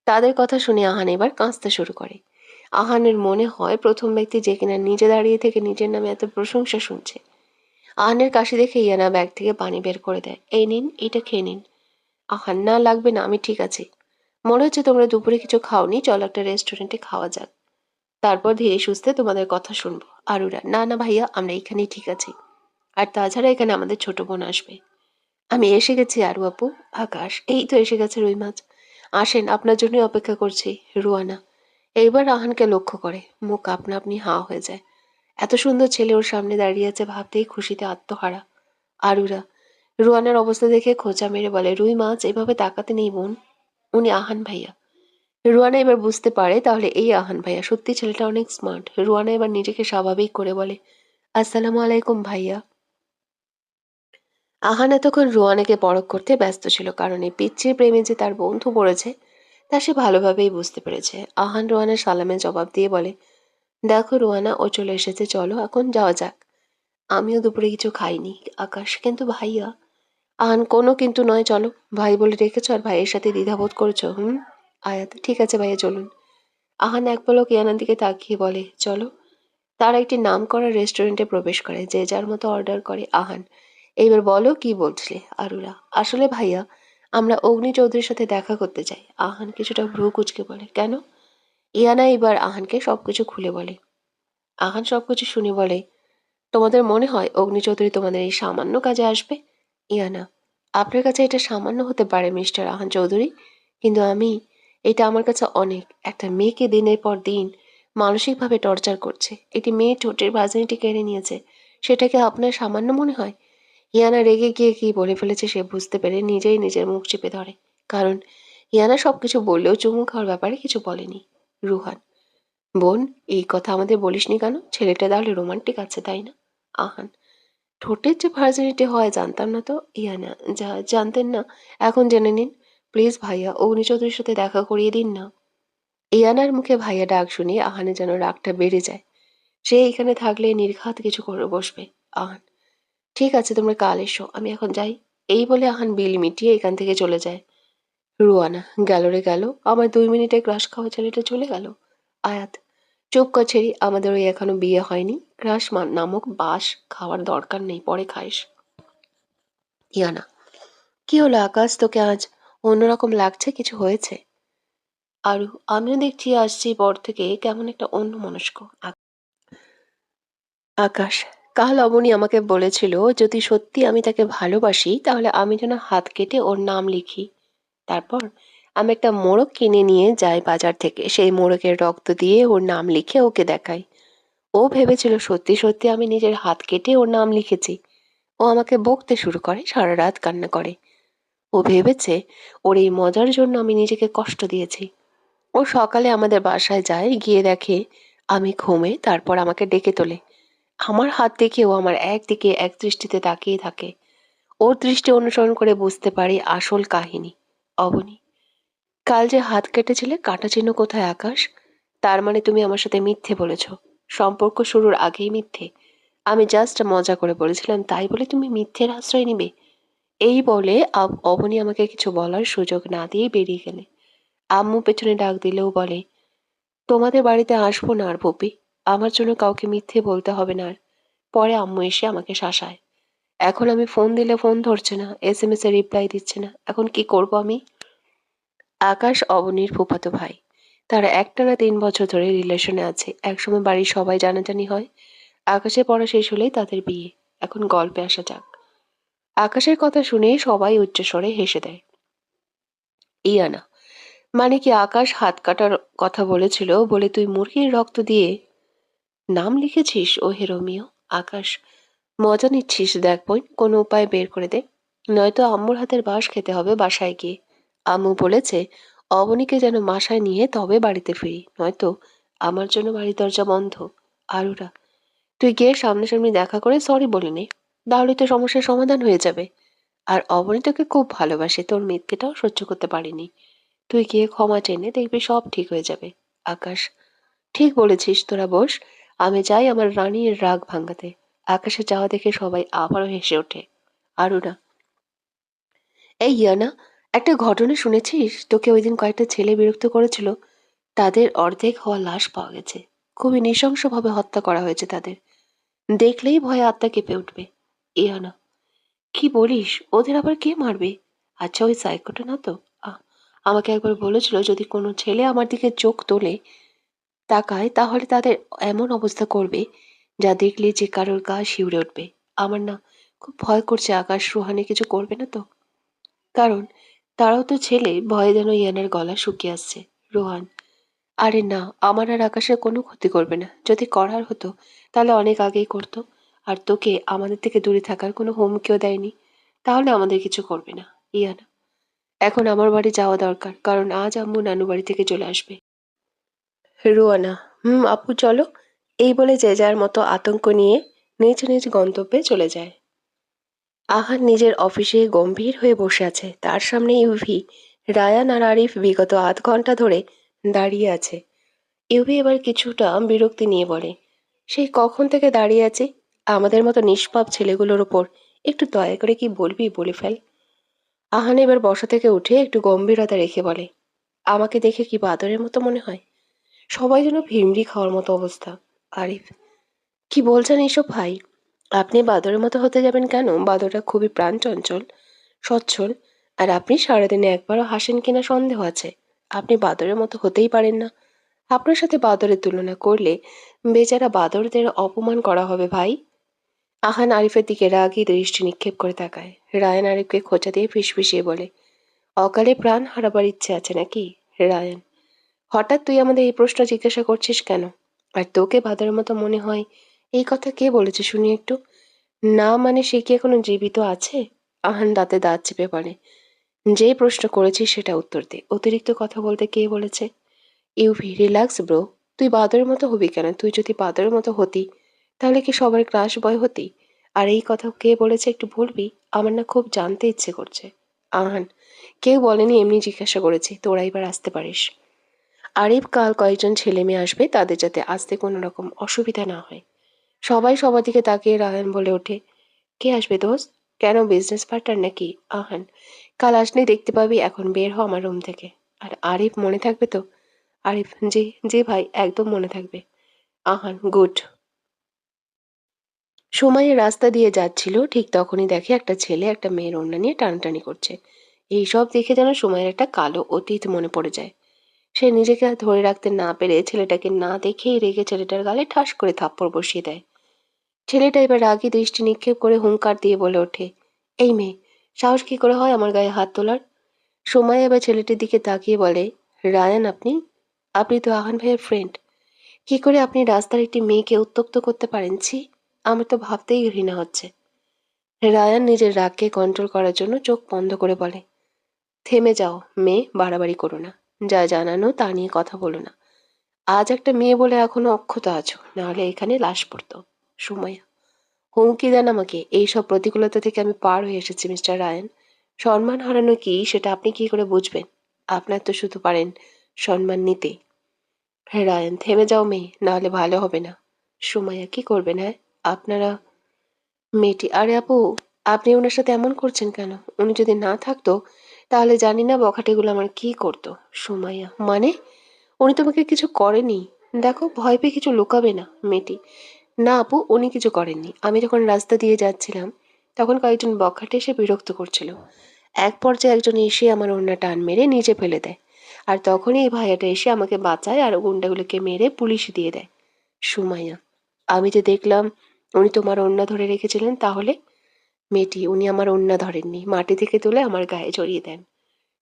তাদের কথা শুনে আহান এবার কাঁদতে শুরু করে। আহানের মনে হয় প্রথম ব্যক্তি যে কিনা নিজে দাঁড়িয়ে থেকে নিজের নামে এত প্রশংসা শুনছে। আহানের কাশি দেখে ইয়ানা ব্যাগ থেকে পানি বের করে দেয়। এই নিন, এটা খেয়ে নিন। আহান, না লাগবে না, আমি ঠিক আছি। মনে হচ্ছে তোমরা দুপুরে কিছু খাওনি, চলো একটা রেস্টুরেন্টে খাওয়া যাক। তারপর ধীরে সুস্থে তোমাদের কথা শুনবো। আরুরা, না না ভাইয়া, আমরা এখানেই ঠিক আছি। আর তাছাড়া এখানে আমাদের ছোট বোন আসবে। আমি এসে গেছি আরু আপু। আকাশ, এই তো এসে গেছে রুই মাছ। আসেন, আপনার জন্যই অপেক্ষা করছি। রুয়ানা এইবার আহানকে লক্ষ্য করে, মুখ আপনা আপনি হাঁ হয়ে যায়। এত সুন্দর ছেলে ওর সামনে দাঁড়িয়ে আছে ভাবতেই খুশিতে আত্মহারা। আরুরা রুয়ানার অবস্থা দেখে খোঁচা মেরে বলে, রুই মাছ, এভাবে তাকাতে নেই বোন, উনি আহান ভাইয়া। রুয়ানা এবার বুঝতে পারে তাহলে এই আহান ভাইয়া। সত্যি ছেলেটা অনেক স্মার্ট। রুয়ানা এবার নিজেকে স্বাভাবিক করে বলে, আসসালামু আলাইকুম ভাইয়া। আহান এতক্ষণ রুয়ানাকে পরখ করতে ব্যস্ত ছিল, কারণ এই পিচ্চির প্রেমে যে তার বন্ধু পড়েছে তা সে ভালোভাবেই বুঝতে পেরেছে। আহান রুয়ানার সালামের জবাব দিয়ে বলে, দেখো রুয়ানা, ও চলে এসেছে, চলো এখন যাওয়া যাক। আমিও দুপুরে কিছু খাইনি। আকাশ, কিন্তু ভাইয়া। আহান, কোনো কিন্তু নয়, চলো। ভাই বলে রেখেছো আর ভাইয়ের সাথে দ্বিধাবোধ করছো? হুম। আয়াত, ঠিক আছে ভাইয়া, চলুন। আহান এক পলক ইয়ানার দিকে তাকিয়ে বলে, চলো। তারা একটি নামকরা রেস্টুরেন্টে প্রবেশ করে। যে যার মতো অর্ডার করে। আহান, এইবার বলো কি বলছিলে? আরুরা, আসলে ভাইয়া, আমরা অগ্নি চৌধুরীর সাথে দেখা করতে চাই। আহান কিছুটা ভ্রু কুচকে বলে, কেন? ইয়ানা এবার আহানকে সবকিছু খুলে বলে। আহান সবকিছু শুনে বলে, তোমাদের মনে হয় অগ্নি চৌধুরী তোমাদের এই সামান্য কাজে আসবে? ইয়ানা, আপনার কাছে এটা সামান্য হতে পারে মিস্টার আহান চৌধুরী, কিন্তু এটা আমার কাছে অনেক। একটা মেয়েকে দিনের পর দিন মানসিকভাবে টর্চার করছে, একটি মেয়ে ঠোঁটের ভার্জিনিটি কেড়ে নিয়েছে, সেটাকে আপনার সামান্য মনে হয়? ইয়ানা রেগে গিয়ে কি বলে ফেলেছে সে বুঝতে পেরে নিজেই নিজের মুখ চেপে ধরে, কারণ ইয়ানা সবকিছু বললেও চুমু খাওয়ার ব্যাপারে কিছু বলেনি। রুহান, বোন, এই কথা আমাদের বলিসনি কেন? ছেলেটা তাহলে রোমান্টিক আছে, তাই না? আহান, ঠোঁটের যে ভার্জিনিটি হয় জানতাম না তো। ইয়ানা, যা জানতেন না, এখন জেনে নিন। প্লিজ ভাইয়া, অগ্নি চৌধুরীর সাথে দেখা করিয়ে দিন না। ইয়ানার মুখে ভাইয়া ডাক শুনিয়ে আহানের যেন রাগটা বেড়ে যায়। সে এখানে থাকলে নির্ঘাত কিছু করে বসবে। আহান, ঠিক আছে, তোমরা কাল এসো, আমি এখন যাই। এই বলে আহান বিল মিটিয়ে এখান থেকে চলে যায়। রুয়ানা, গেল রে গেল, আমার 2 মিনিটে ক্রাশ খাওয়া ছেলেটা চলে গেল। আয়াত, চুপ কর ছেড়ি, আমাদের ওই এখনো বিয়ে হয়নি। ক্রাশ নামক বাস খাওয়ার দরকার নেই, পরে খাইস। ইয়ানা, কি হলো আকাশ, তোকে আজ অন্যরকম লাগছে? কিছু হয়েছে? আরু, আমিও দেখছি আসছি পর থেকে কেমন একটা অন্যমনস্ক। আকাশ, কাল অবনী আমাকে বলেছিল যদি সত্যি আমি তাকে ভালোবাসি তাহলে আমি যেন হাত কেটে ওর নাম লিখি। তারপর আমি একটা মোড়ক কিনে নিয়ে যাই বাজার থেকে, সেই মোড়কের রক্ত দিয়ে ওর নাম লিখে ওকে দেখাই। ও ভেবেছিল সত্যি সত্যি আমি নিজের হাত কেটে ওর নাম লিখেছি। ও আমাকে বকতে শুরু করে, সারা রাত কান্না করে। ও ভেবেছে ওর এই মজার জন্য আমি নিজেকে কষ্ট দিয়েছি। ও সকালে আমাদের বাসায় যায়, গিয়ে দেখে আমি ঘুমে, তারপর আমাকে ডেকে তোলে। আমার হাত দেখে ও আমার একদিকে এক দৃষ্টিতে তাকিয়ে থাকে। ওর দৃষ্টি অনুসরণ করে বুঝতে পারি আসল কাহিনী। অবনী, কাল যে হাত কেটেছিলে, কাটা চিহ্ন কোথায় আকাশ? তার মানে তুমি আমার সাথে মিথ্যে বলেছ। সম্পর্ক শুরুর আগেই মিথ্যে? আমি জাস্ট মজা করে বলেছিলাম, তাই বলে তুমি মিথ্যের আশ্রয় নিবে? এই বলে অবনী আমাকে কিছু বলার সুযোগ না দিয়ে বেরিয়ে গেলে। আম্মু পেছনে ডাক দিলেও বলে, তোমাদের বাড়িতে আসবো না আর পপি, আমার জন্য কাউকে মিথ্যে বলতে হবে না আর। পরে আম্মু এসে আমাকে শাসায়। এখন আমি ফোন দিলে ফোন ধরছে না, এসএমএস এর রিপ্লাই দিচ্ছে না, এখন কি করব আমি? আকাশ অবনীর ফুফাতো ভাই। তারা একটানা 3 বছর ধরে রিলেশনে আছে। একসময় বাড়ির সবাই জানাজানি হয়। আকাশের পড়া শেষ হলেই তাদের বিয়ে। এখন গল্পে আসা যাক। আকাশের কথা শুনে সবাই উচ্চস্বরে হেসে দেয়। ইয়ানা, মানে কি আকাশ হাত কাটার কথা বলেছিল বলে তুই মুরগির রক্ত দিয়ে নাম লিখেছিস? ও হে রোমিও। আকাশ, মজা নিচ্ছিস? দেখ বোন, কোনো উপায় বের করে দে, নয়তো আম্মুর হাতের বাঁশ খেতে হবে বাসায় গিয়ে। আম্মু বলেছে অবনীকে যেন বাসায় নিয়ে তবে বাড়িতে ফিরি, নয়তো আমার জন্য বাড়ির দরজা বন্ধ। আরুরা, তুই গিয়ে সামনাসামনি দেখা করে সরি বলে নে, তাহলে তো সমস্যার সমাধান হয়ে যাবে। আর অবনী তোকে খুব ভালোবাসে, তোর মিথ্যেটাও সহ্য করতে পারিনি। তুই গিয়ে ক্ষমা চেনে দেখবি সব ঠিক হয়ে যাবে। আকাশ, ঠিক বলেছিস, তোরা বস, আমি যাই আমার রানীর রাগ ভাঙাতে। আকাশে যাওয়া দেখে সবাই আবারও হেসে ওঠে। আরুনা, এই ইয়ানা, একটা ঘটনা শুনেছিস? তোকে ওই দিন কয়েকটা ছেলে বিরক্ত করেছিল, তাদের অর্ধেক হওয়া লাশ পাওয়া গেছে। খুবই নৃশংসভাবে হত্যা করা হয়েছে তাদের। দেখলেই ভয়ে আত্মা কেঁপে উঠবে। ইয়ানা, কি বলিস? ওদের আবার কে মারবে? আচ্ছা, ওই সাইকোটা না তো? আহ, আমাকে একবার বলেছিল যদি কোনো ছেলে আমার দিকে চোখ তোলে, তাকায়, তাহলে তাদের এমন অবস্থা করবে যা দেখলে যে কারোর গা শিউরে উঠবে। আমার না খুব ভয় করছে আকাশ, রুহানি কিছু করবে না তো? কারণ তারাও তো ছেলে। ভয়ে যেন ইয়ানার গলা শুকিয়ে আসছে। রোহান, আরে না, আমার আর আকাশের কোনো ক্ষতি করবে না। যদি করার হতো তাহলে অনেক আগেই করতো। আর তোকে আমাদের থেকে দূরে থাকার কোনো হুমকিও দেয়নি, তাহলে আমাদের কিছু করবে না। ইয়ানা, এখন আমার বাড়ি যাওয়া দরকার, কারণ আজ আম্মু নানু বাড়ি থেকে চলে আসবে। রুয়ানা, আপু চলো। এই বলে যে যার মতো আতঙ্ক নিয়ে নিজ নিজ গন্তব্যে চলে যায়। আহান নিজের অফিসে গম্ভীর হয়ে বসে আছে। তার সামনে ইউভি, রায়ান আর আরিফ বিগত আধ ঘন্টা ধরে দাঁড়িয়ে আছে। ইউভি এবার কিছুটা বিরক্তি নিয়ে বলে, সেই কখন থেকে দাঁড়িয়ে আছি, আমাদের মতো নিষ্পাপ ছেলেগুলোর ওপর একটু দয়া করে কি বলবি বলে ফেল। আহান এবার বসা থেকে উঠে একটু গম্ভীরতা রেখে বলে, আমাকে দেখে কি বাদরের মতো মনে হয়? সবাই যেন ভিমড়ি খাওয়ার মতো অবস্থা। আরিফ, কি বলছেন এইসব ভাই? আপনি বাদরের মতো হতে যাবেন কেন? বাদরটা খুবই প্রাণচঞ্চল, সচ্ছল। আর আপনি সারাদিনে একবারও হাসেন কিনা সন্দেহ আছে। আপনি বাদরের মতো হতেই পারেন না। আপনার সাথে বাদরের তুলনা করলে বেচারা বাদরদের অপমান করা হবে ভাই। আহান আরিফের দিকে রাগী দৃষ্টি নিক্ষেপ করে তাকায়। রায়ান আরিফকে খোঁচা দিয়ে ফিসফিসিয়ে বলে, অকালে প্রাণ হারাবার ইচ্ছে আছে নাকি? রায়ান, হঠাৎ তুই আমাদের এই প্রশ্ন জিজ্ঞাসা করছিস কেন? আর তোকে বাদরের মতো মনে হয়, এই কথা কে বলেছে শুনি একটু? না মানে সে কি এখনো জীবিত আছে? আহান দাঁতে দাঁত চেপে বলে, যে প্রশ্ন করেছিস সেটা উত্তর দে। অতিরিক্ত কথা বলতে কে বলেছে? UV, relax bro. তুই বাদরের মতো হবি কেন? তুই যদি বাদরের মতো হতি তাহলে কি সবার ক্রাশ বয় হতি? আর এই কথা কে বলেছে একটু বলবি? আমার না খুব জানতে ইচ্ছে করছে। আহান, কেউ বলেনি, এমনি জিজ্ঞাসা করেছি। তোরা এবার আসতে পারিস। আরিফ, কাল কয়েকজন ছেলে মেয়ে আসবে, তাদের যাতে আসতে কোনো রকম অসুবিধা না হয়। সবাই সবার দিকে তাকিয়ে রায়ান বলে ওঠে, কে আসবে দোস্ত? কেন, বিজনেস পার্টনার নাকি? আহান, কাল আসলেই দেখতে পাবি, এখন বের হ আমার রুম থেকে। আর আরিফ, মনে থাকবে তো? আরিফ, জি জি ভাই, একদম মনে থাকবে। আহান, গুড। সময়ে রাস্তা দিয়ে যাচ্ছিল, ঠিক তখনই দেখে একটা ছেলে একটা মেয়ের ওড়না নিয়ে টানাটানি করছে। এইসব দেখে যেন সময়ের একটা কালো অতীত মনে পড়ে যায়। সে নিজেকে আর ধরে রাখতে না পেরে ছেলেটাকে না দেখেই রেগে ছেলেটার গালে ঠাস করে থাপ্পড় বসিয়ে দেয়। ছেলেটা এবার রাগী দৃষ্টি নিক্ষেপ করে হুংকার দিয়ে বলে ওঠে, এই মেয়ে, সাহস কি করে হয় আমার গায়ে হাত তোলার? সময় এবার ছেলেটির দিকে তাকিয়ে বলে, রায়ান, আপনি আপনি তো আহান ভাইয়ের ফ্রেন্ড। কি করে আপনি রাস্তার একটি মেয়েকে উত্তক্ত করতে পারেন? ছি, আমার তো ভাবতেই ঘৃণা হচ্ছে। রায়ান নিজের রাগকে কন্ট্রোল করার জন্য চোখ বন্ধ করে বলে, থেমে যাও মেয়ে, বাড়াবাড়ি করো না। যা জানানো তা নিয়ে কথা বলো না। আজ একটা মেয়ে বলে এখনো অক্ষত আছো, নাহলে এখানে লাশ পড়তো। সময়া, হুমকি দেন আমাকে? এইসব প্রতিকূলতা থেকে আমি পার হয়ে এসেছি মিস্টার রায়ান। সম্মান হারানো কি সেটা আপনি কি করে বুঝবেন? আপনার তো শুধু পারেন সম্মান নিতে। হ্যাঁ রায়ান, থেমে যাও মেয়ে, নাহলে ভালো হবে না। সুমাইয়া, কি করবেন? হ্যাঁ আপনারা? মেয়েটি, আরে আপু, আপনি ওনার সাথে এমন করছেন কেন? উনি যদি না থাকতো তাহলে জানি না বখাটেগুলো আমার কি করতো। সুমাইয়া, মানে? উনি তোমাকে কিছু করেনি? দেখো, ভয় পেয়ে কিছু লুকাবে না। মেয়েটি, না আপু, উনি কিছু করেননি। আমি যখন রাস্তা দিয়ে যাচ্ছিলাম তখন কয়েকজন বখাটে এসে বিরক্ত করছিল। এক পর্যায়ে একজন এসে আমার ওড়না টান মেরে নিচে ফেলে দেয়। আর তখনই এই ভাইয়াটা এসে আমাকে বাঁচায় আর গুন্ডাগুলোকে মেরে পুলিশে দিয়ে দেয়। সুমাইয়া, আমি যে দেখলাম উনি তোমার ওড়না ধরে রেখেছিলেন, তাহলে? মেয়েটি, উনি আমার ওড়না ধরেননি, মাটি থেকে তুলে আমার গায়ে জড়িয়ে দেন।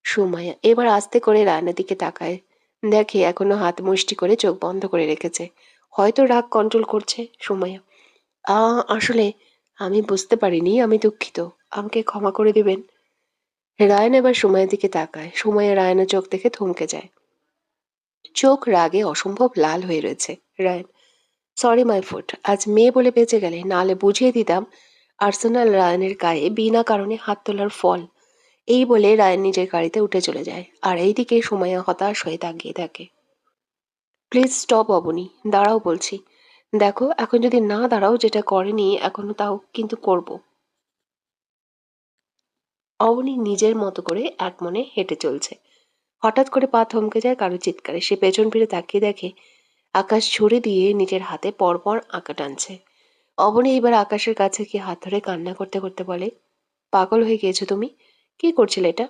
সুমাইয়া এবার আস্তে করে রায়নার দিকে তাকায়, দেখে এখনো হাত মুষ্টি করে চোখ বন্ধ করে রেখেছে। হয়তো রাগ কন্ট্রোল করছে। সুমাইয়া, আসলে আমি বুঝতে পারিনি, আমি দুঃখিত। আমাকে ক্ষমা করে দিবেন। রায়ান এবার সময়ের দিকে তাকায়। সময়ে রায়ানের চোখ দেখে থমকে যায়। চোখ রাগে অসম্ভব লাল হয়ে রয়েছে। Rayan, sorry my foot. আজ মেয়ে বলে বেঁচে গেলে, নাহলে বুঝিয়ে দিতাম আর্সেনাল রায়ানের গায়ে বিনা কারণে হাত তোলার ফল। এই বলে রায়ান নিজের গাড়িতে উঠে চলে যায়, আর এইদিকে সময়া হতাশ হয়ে তাকিয়ে থাকে। প্লিজ স্টপ অবনী, দাঁড়াও বলছি। দেখো, এখন যদি না দাঁড়াও, যেটা করেনি এখনো, তাও কিন্তু করব। অবনী নিজের মতো করে এক মনে হেঁটে চলছে। হঠাৎ করে পা থমকে যায় কারো চিৎকারে। সে পেছন ফিরে তাকিয়ে দেখে আকাশ ছুরি দিয়ে নিজের হাতে পরপর আঁকা টানছে। অবনী এবার আকাশের কাছে গিয়ে হাত ধরে কান্না করতে করতে বলে, পাগল হয়ে গিয়েছো তুমি? কি করছিলে এটা?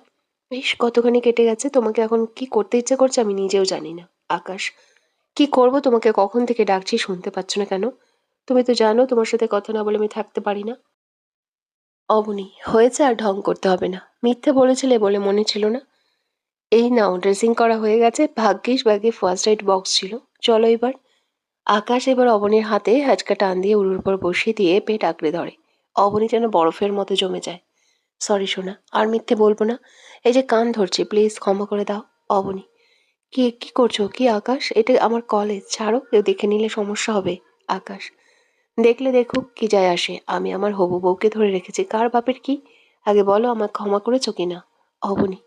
বেশ কতখানি কেটে গেছে। তোমাকে এখন কি করতে ইচ্ছে করছে আমি নিজেও জানি না। আকাশ, কি করব? তোমাকে কখন থেকে ডাকছি, শুনতে পাচ্ছ না কেন? তুমি তো জানো তোমার সাথে কথা না বলে আমি থাকতে পারি না। অবনী, হয়েছে, আর ঢং করতে হবে না। মিথ্যে বলেছিলে বলে মনে ছিল না? এই নাও, ড্রেসিং করা হয়ে গেছে। ভাগ্যিস ব্যাগে ফার্স্ট এড বক্স ছিল। চলো এবার। আকাশ এবার অবনীর হাতে হ্যাচকা টান দিয়ে উড়ুর উপর বসিয়ে দিয়ে পেট আঁকড়ে ধরে। অবনী যেন বরফের মতো জমে যায়। সরি সোনা, আর মিথ্যে বলবো না। এই যে কান ধরছি, প্লিজ ক্ষমা করে দাও। অবনী, কি কি করছো? কি আকাশ, এটা আমার কলেজ, ছাড়ো, কেউ দেখে নিলে সমস্যা হবে। আকাশ, দেখলে দেখুক, কি যায় আসে। আমি আমার হবু বউকে ধরে রেখেছি, কার বাপের কি? আগে বলো, আমায় ক্ষমা করেছো কিনা? অবনী,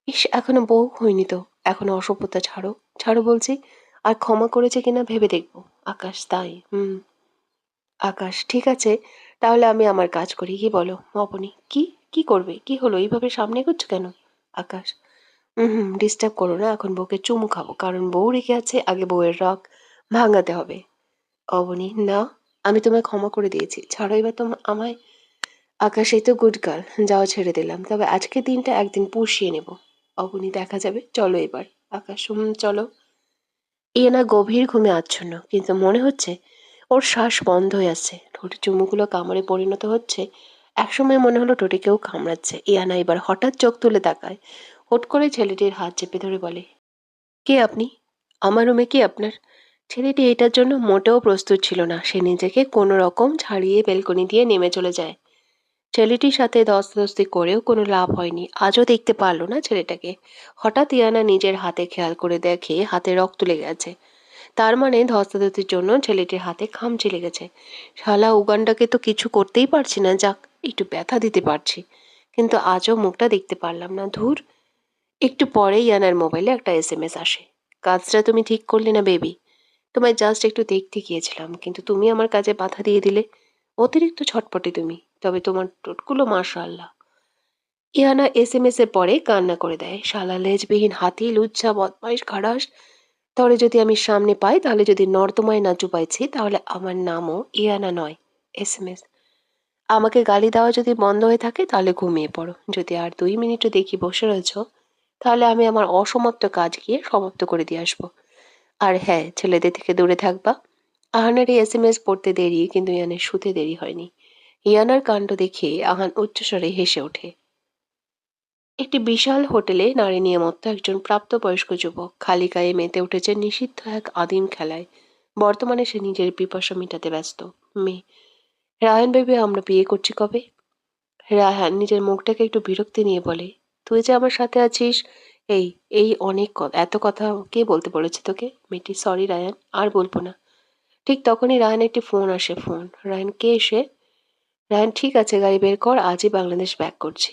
ইস, এখনো বউ হয়নি তো। এখনো অসভ্যতা ছাড়ো, ছাড়ো বলছি। আর ক্ষমা করেছে কিনা ভেবে দেখবো। আকাশ, তাই? হুম। আকাশ, ঠিক আছে, তাহলে আমি আমার কাজ করি, কি বলো? অবনী, কি? কি করবে? কি হলো, এইভাবে সামনে এগোচ্ছ কেন? আকাশ, হুম, ডিস্টার্ব করো না। এখন বউকে চুমু খাবো, কারণ বউ রেখে আছে, আগে বউয়ের রগ ভাঙাতে হবে। অবনী, না, আমি তোমায় ক্ষমা করে দিয়েছি, ছাড়ো এবার আমায়। আকাশ, এই তো গুড গার্ল, যাওয়া ছেড়ে দিলাম, তবে আজকের দিনটা একদিন পুষিয়ে নেব। অবনী, দেখা যাবে, চলো এবার। আকাশ, চলো। ইয়ানা গভীর ঘুমে আচ্ছন্ন, কিন্তু মনে হচ্ছে ওর শ্বাস বন্ধ হয়ে আসছে। ঠোঁটের চুমুগুলো কামড়ে পরিণত হচ্ছে। একসময় মনে হলো ঠোঁটে কেউ কামড়াচ্ছে। ইয়ানা এবার হঠাৎ চোখ তুলে তাকায়। হুট করে ছেলেটির হাত চেপে ধরে বলে, কে আপনি? আমার রুমে কি আপনার? ছেলেটি এটার জন্য মোটেও প্রস্তুত ছিল না। সে নিজেকে কোনো রকম ছাড়িয়ে বেলকনি দিয়ে নেমে চলে যায়। ছেলেটির সাথে ধস্তাধস্তি করেও কোনো লাভ হয়নি। আজও দেখতে পারল না ছেলেটাকে। হঠাৎ ইয়ানা নিজের হাতে খেয়াল করে দেখে হাতে রক্ত লেগে গেছে। তার মানে ধস্তাধস্তির জন্য ছেলেটির হাতে খামচি লেগেছে। শালা উগান্ডাকে তো কিছু করতেই পারছি না, যাক একটু ব্যথা দিতে পারছি, কিন্তু আজও মুখটা দেখতে পারলাম না। ধুর। একটু পরেই ইয়ানার মোবাইলে একটা এসএমএস আসে। কাজটা তুমি ঠিক করলে না বেবি। তোমায় জাস্ট একটু দেখতে গিয়েছিলাম, কিন্তু তুমি আমার কাজে বাধা দিয়ে দিলে। অতিরিক্ত ছটপটে তুমি, তবে তোমার টোটগুলো মাশাআল্লাহ। ইয়ানা এসএমএস এর পরে কান্না করে দেয়। শালা লেজবিহীন হাতি, লুচ্ছা, বদমাইশ, খাড়াস। তবে যদি আমি সামনে পাই, তাহলে যদি নর্দমায় না চুপাইছি, তাহলে আমার নামও ইয়ানা নয়। এসএমএস, আমাকে গালি দেওয়া যদি বন্ধ হয়ে থাকে তাহলে ঘুমিয়ে পড়ো। যদি আর 2 মিনিটও দেখি বসে রয়েছ, তাহলে আমি আমার অসমাপ্ত কাজ গিয়ে সমাপ্ত করে দিয়ে আসবো। আর হ্যাঁ, ছেলেদের থেকে দূরে থাকবা। আহানের এই এসএমএস পড়তে দেরি, কিন্তু ইয়ানের শুতে দেরি হয়নি। ইয়ানার কাণ্ড দেখে আহান উচ্চস্বরে হেসে ওঠে। একটি বিশাল হোটেলে নারী নিয়ামত্ত একজন প্রাপ্তবয়স্ক যুবক খালি গায়ে মেতে উঠেছে নিষিদ্ধ এক আদিম খেলায়। বর্তমানে সে নিজের পিপাসা মেটাতে ব্যস্ত। মেয়ে, রায়ান বেবি, আমরা বিয়ে করছি কবে? রায়হান নিজের মুখটাকে একটু বিরক্তি নিয়ে বলে, তুই যে আমার সাথে আছিস, এই এই অনেক এত কথা কে বলতে বলেছে তোকে? মেয়েটি, সরি রায়ান, আর বলবো না। ঠিক তখনই রায়ান একটি ফোন আসে। ফোন। রায়ান, কে এসে? রায়ান, ঠিক আছে, গাড়ি বের কর, আজই বাংলাদেশ ব্যাক করছি।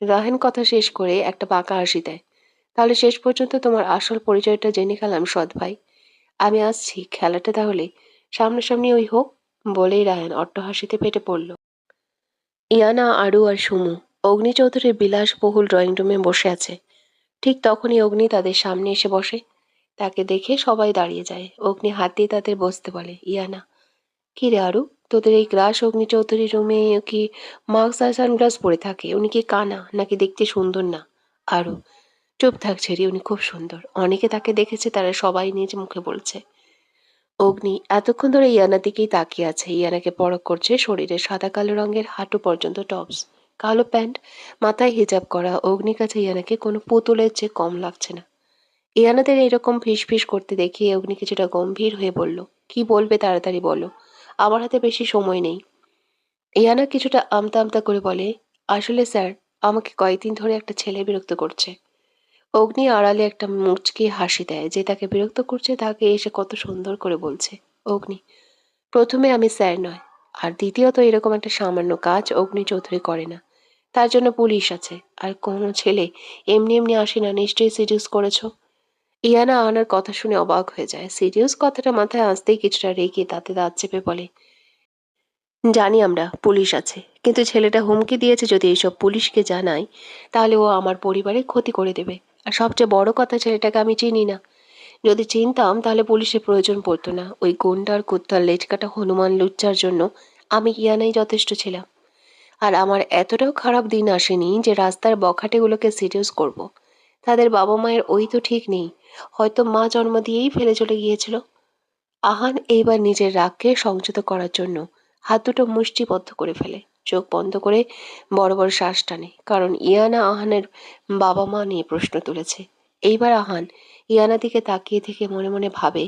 রায়ান কথা শেষ করে একটা বাঁকা হাসি দেয়। তাহলে শেষ পর্যন্ত তোমার আসল পরিচয়টা জেনে গেলাম সৎ ভাই। আমি আসছি, খেলাটা তাহলে সামনাসামনি ওই হোক। বলেই রায়ান অট্টহাসিতে ফেটে পড়ল। ইয়ানা, আরু আর সুমু অগ্নি চৌধুরীর বিলাসবহুল ড্রয়িং রুমে বসে আছে। ঠিক তখনই অগ্নি তাদের সামনে এসে বসে। তাকে দেখে সবাই দাঁড়িয়ে যায়। অগ্নি হাত দিয়ে তাদের বসতে বলে। ইয়ানা, কি রে আরু, তোদের এই গ্রাস অগ্নি চৌধুরীর রুমে কি মাস্ক আর সানগ্লাস পরে থাকে? উনি কি কানা, নাকি দেখতে সুন্দর না? আরু, চুপ থাক ছেড়ি, উনি খুব সুন্দর। অনেকে তাকে দেখেছে, তারা সবাই নিজ মুখে বলছে। অগ্নি এতক্ষণ ধরে ইয়ানার দিকেই তাকিয়ে আছে। ইয়ানাকে পরখ করছে। শরীরে সাদা কালো রঙের হাঁটু পর্যন্ত টপস, কালো প্যান্ট, মাথায় হিজাব করা। অগ্নির কাছে ইয়ানাকে কোনো পুতুলের চেয়ে কম লাগছে না। ইয়ানাদের এরকম ফিসফিস করতে দেখে অগ্নি কিছুটা গম্ভীর হয়ে বলল, কি বলবে তাড়াতাড়ি বলো, আমার হাতে বেশি সময় নেই। ইয়ানা কিছুটা আমতা আমতা করে বলে, আসলে স্যার, আমাকে কয়েকদিন ধরে একটা ছেলে বিরক্ত করছে। অগ্নি আড়ালে একটা মুচকি হাসি দেয়, যে তাকে বিরক্ত করছে তাকে এসে কত সুন্দর করে বলছে। অগ্নি, প্রথমে আমি স্যার নয়, আর দ্বিতীয়ত এরকম একটা সামান্য কাজ অগ্নি চৌধুরী করে না। তার জন্য পুলিশ আছে। আর কোনো ছেলে এমনি এমনি আসে না, নিশ্চয়ই সিডিউস করেছো। ইয়ানা আনার কথা শুনে অবাক হয়ে যায়। সিরিয়াস কথাটা মাথায় আসতেই কিছুটা রেগে তাতে দাঁত চেপে বলে, জানি আমরা পুলিশ আছে, কিন্তু ছেলেটা হুমকি দিয়েছে যদি এইসব পুলিশকে জানাই তাহলে ও আমার পরিবারের ক্ষতি করে দেবে। আর সবচেয়ে বড় কথা, ছেলেটাকে আমি চিনি না। যদি চিনতাম তাহলে পুলিশের প্রয়োজন পড়তো না। ওই গুন্ডার কুত্তার লেজকাটা হনুমান লুচ্চার জন্য আমি ইয়ানাই যথেষ্ট ছিলাম। আর আমার এতটাও খারাপ দিন আসেনি যে রাস্তার বখাটেগুলোকে সিরিয়াস করব। তাদের বাবা মায়ের ওই তো ঠিক নেই, হয়তো মা জন্ম দিয়েই ফেলে চলে গিয়েছিল। আহান এইবার নিজের রাগকে সংযত করার জন্য হাত দুটো মুষ্টিবদ্ধ করে ফেলে, চোখ বন্ধ করে বড় বড় শ্বাস টানে, কারণ ইয়ানা আহানের বাবা মা নিয়ে প্রশ্ন তুলেছে। এইবার আহান ইয়ানা দিকে তাকিয়ে থেকে মনে মনে ভাবে,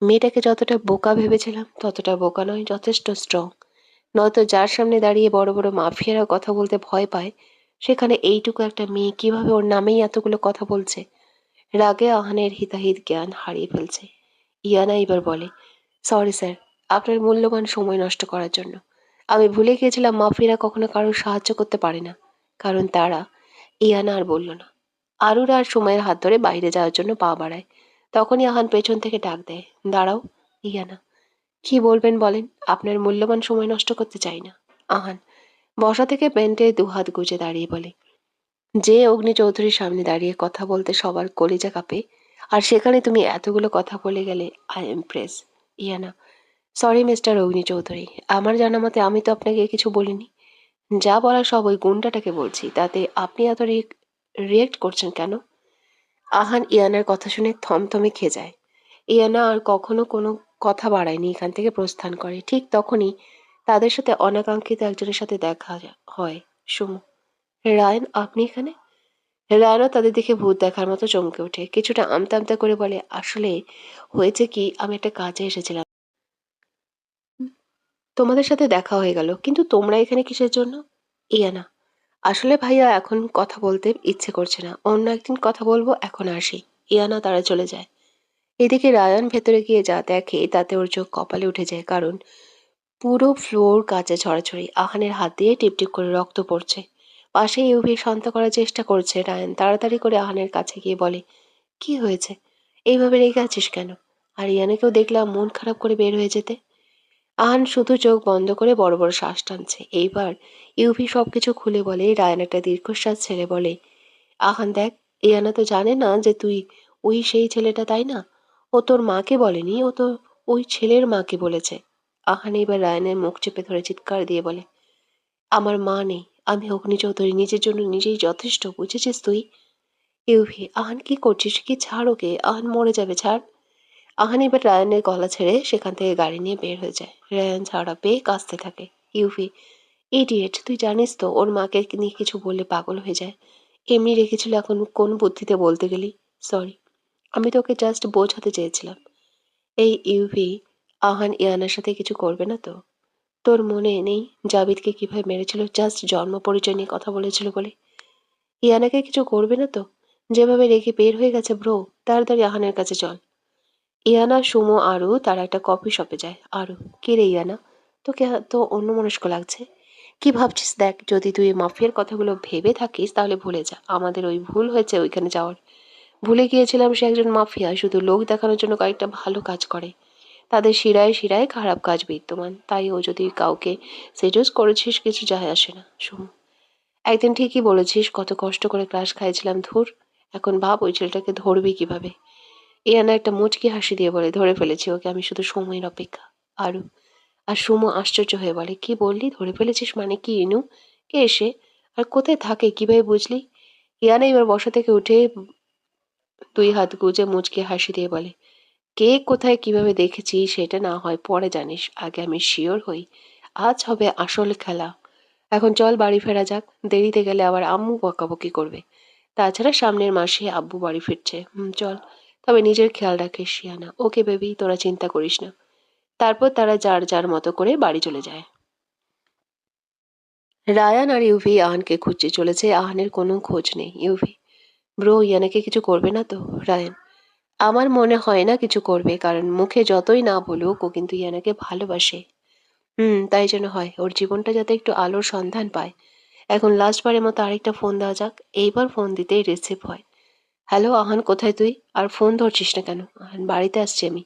মেয়েটাকে যতটা বোকা ভেবেছিলাম ততটা বোকা নয়, যথেষ্ট স্ট্রং। নয়তো যার সামনে দাঁড়িয়ে বড় বড় মাফিয়ারা কথা বলতে ভয় পায়, সেখানে এইটুকু একটা মেয়ে কিভাবে ওর নামেই এতগুলো কথা বলছে। রাগে আহানের হিতাহিত জ্ঞান হারিয়ে ফেলছে। ইয়ানা এবার বলে, সরি স্যার, আপনার মূল্যবান সময় নষ্ট করার জন্য। আমি ভুলে গিয়েছিলাম মাফিয়ারা কখনো কারোর সাহায্য করতে পারে না, কারণ তারা। ইয়ানা আর বলল না। আরুর আর সময়ের হাত ধরে বাইরে যাওয়ার জন্য পা বাড়ায়। তখনই আহান পেছন থেকে ডাক দেয়, দাঁড়াও। ইয়ানা, কি বলবেন বলেন? আপনার মূল্যবান সময় নষ্ট করতে চাই না। আহান বসা থেকে প্যান্টে দুহাত গুজে দাঁড়িয়ে বলে, যে অগ্নি চৌধুরীর সামনে দাঁড়িয়ে কথা বলতে সবার কলিজা কাঁপে, আর সেখানে তুমি এতগুলো কথা বলে গেলে। I empress. Iyana, sorry mister অগ্নি চৌধুরী, আমার জানা মতে আমি তো আপনাকে কিছু বলিনি। যা বলার সব ওই গুন্ডাটাকে বলছি, তাতে আপনি এত রিয়েক্ট করছেন কেন? আহান ইয়ানার কথা শুনে থমথমে খেয়ে যায়। ইয়ানা আর কখনো কোনো কথা বাড়ায়নি, এখান থেকে প্রস্থান করে। ঠিক তখনই তাদের সাথে অনাকাঙ্ক্ষিত একজনের সাথে দেখা হয়। সুমু, রায়ন, আপনি এখানে? রায়নও তাদের দেখে ভূত দেখার মতো চমকে ওঠে, কিছুটা আমতা আমতা করে বলে, আসলে হয়েছে কি, আমি একটা কাজে এসেছিলাম। তোমাদের সাথে দেখা হয়ে গেল, কিন্তু তোমরা এখানে কিসের জন্য? ইয়ানা, আসলে ভাইয়া এখন কথা বলতে ইচ্ছে করছে না, অন্য একদিন কথা বলবো, এখন আসি। ইয়ানা তারা চলে যায়। এদিকে রায়ান ভেতরে গিয়ে যা দেখে তাতে ওর চোখ কপালে উঠে যায়, কারণ পুরো ফ্লোর কাঁচে ছড়াছড়ি, আহানের হাত দিয়ে টিপ টিপ করে রক্ত পড়ছে। পাশে ইউভি শান্ত করার চেষ্টা করছে। রায়ান তাড়াতাড়ি করে আহানের কাছে গিয়ে বলে, কি হয়েছে? এইভাবে রেগে আছিস কেন? আর ইয়ানাকেও দেখলাম মন খারাপ করে বের হয়ে যেতে। আহান শুধু চোখ বন্ধ করে বড় বড় শ্বাস টানছে। এইবার ইউভি সবকিছু খুলে বলে। রায়ান একটা দীর্ঘশ্বাস ছেড়ে বলে, আহান দেখ, ইয়ানা তো জানে না যে তুই ওই সেই ছেলেটা, তাই না? ও তোর মাকে বলেনি, ও তো ওই ছেলের মাকে বলেছে। আহান এবার রায়ানের মুখ চেপে ধরে চিৎকার দিয়ে বলে, আমার মা নেই, আমি অগ্নি চৌধুরী, নিজের জন্য নিজেই যথেষ্ট, বুঝেছিস তুই? ইউভি, আহান কি করছিস? কি, ছাড় ওকে, আহান মরে যাবে, ছাড়। আহান এবার রায়ানের গলা ছেড়ে সেখান থেকে গাড়ি নিয়ে বের হয়ে যায়। রায়ান ছাড়া পেয়ে কাঁদতে থাকে। ইউভি, ইডিয়েট, তুই জানিস তো ওর মাকে নিয়ে কিছু বললে পাগল হয়ে যায়। এমনি রেখেছিল, এখন কোন বুদ্ধিতে বলতে গেলি? সরি, আমি তোকে জাস্ট বোঝাতে চেয়েছিলাম। এই ইউভি, আহান ইয়ানার সাথে কিছু করবে না তো? তোর মনে নেই জাবিদকে কিভাবে মেরেছিল জাস্ট জন্ম পরিচয় নিয়ে কথা বলেছিল বলে? ইয়ানাকে কিছু করবে না তো? যেভাবে রেখে বের হয়ে গেছে ব্রো, তাড়াতাড়ি আহানের কাছে চল। ইয়ানা, সুমো, আরু তারা একটা কফি শপে যায়। আরু, কি রে ইয়ানা, তোকে তো অন্যমনস্ক লাগছে। কি ভাবছিস? দেখ, যদি তুই মাফিয়ার কথাগুলো ভেবে থাকিস তাহলে ভুলে যা, আমাদের ওই ভুল হয়েছে ওইখানে যাওয়ার। ভুলে গিয়েছিলাম সে একজন মাফিয়া, শুধু লোক দেখানোর জন্য কয়েকটা ভালো কাজ করে। তাদের শিরায় শিরায় খারাপ কাজ বিদ্যমান, তাই ও যদি কাউকে সেজেস করেছিস কিছু যায় আসে না। সুমো, একদিন ঠিকই বলেছিস, কত কষ্ট করে ক্লাস খাইছিলাম, ধুর। এখন ভাব ওই ছেলেটাকে ধরবি কিভাবে? ইয়ানা একটা মুচকি হাসি দিয়ে বলে, ধরে ফেলেছি ওকে, আমি শুধু সময়ের অপেক্ষা। আরু আর সুমো আশ্চর্য হয়ে বলে, কি বললি, ধরে ফেলেছিস মানে কি ইনু? কে এসে? আর কোথায় থাকে, কিভাবে বুঝলি? ইয়ানা এবার বসা থেকে উঠে দুই হাত গুজে মুচকি হাসি দিয়ে বলে, কে কোথায় কিভাবে দেখেছি সেটা না হয় পরে জানিস, আগে আমি শিওর হই। আজ হবে আসল খেলা। এখন চল বাড়ি ফেরা যাক, দেরিতে গেলে আবার আম্মু বকাবকি করবে। তাছাড়া সামনের মাসে আব্বু বাড়ি ফিরছে। চল, তবে নিজের খেয়াল রাখিস শিয়ানা। ওকে বেবি, তোরা চিন্তা করিস না। তারপর তারা যার যার মতো করে বাড়ি চলে যায়। রায়ান আর ইউভি আহানকে খুঁজতে চলেছে, আহানের কোনো খোঁজ নেই। ইউভি, ব্রো ইয়ানাকে কিছু করবে না তো? রায়ান, আমার মনে হয় না কিছু করবে, কারণ মুখে যতই না বলুক ও কিন্তু ইয়ানাকে ভালোবাসে। তাই যেন হয়, ওর জীবনটা যাতে একটু আলোর সন্ধান পায়। এখন লাস্টবারের মতো আরেকটা ফোন দেওয়া যাক। এইবার ফোন দিতেই রিসিভ হয়। হ্যালো আহান, কোথায় তুই? আর ফোন ধরছিস না কেন? আহান, বাড়িতে আসছি আমি।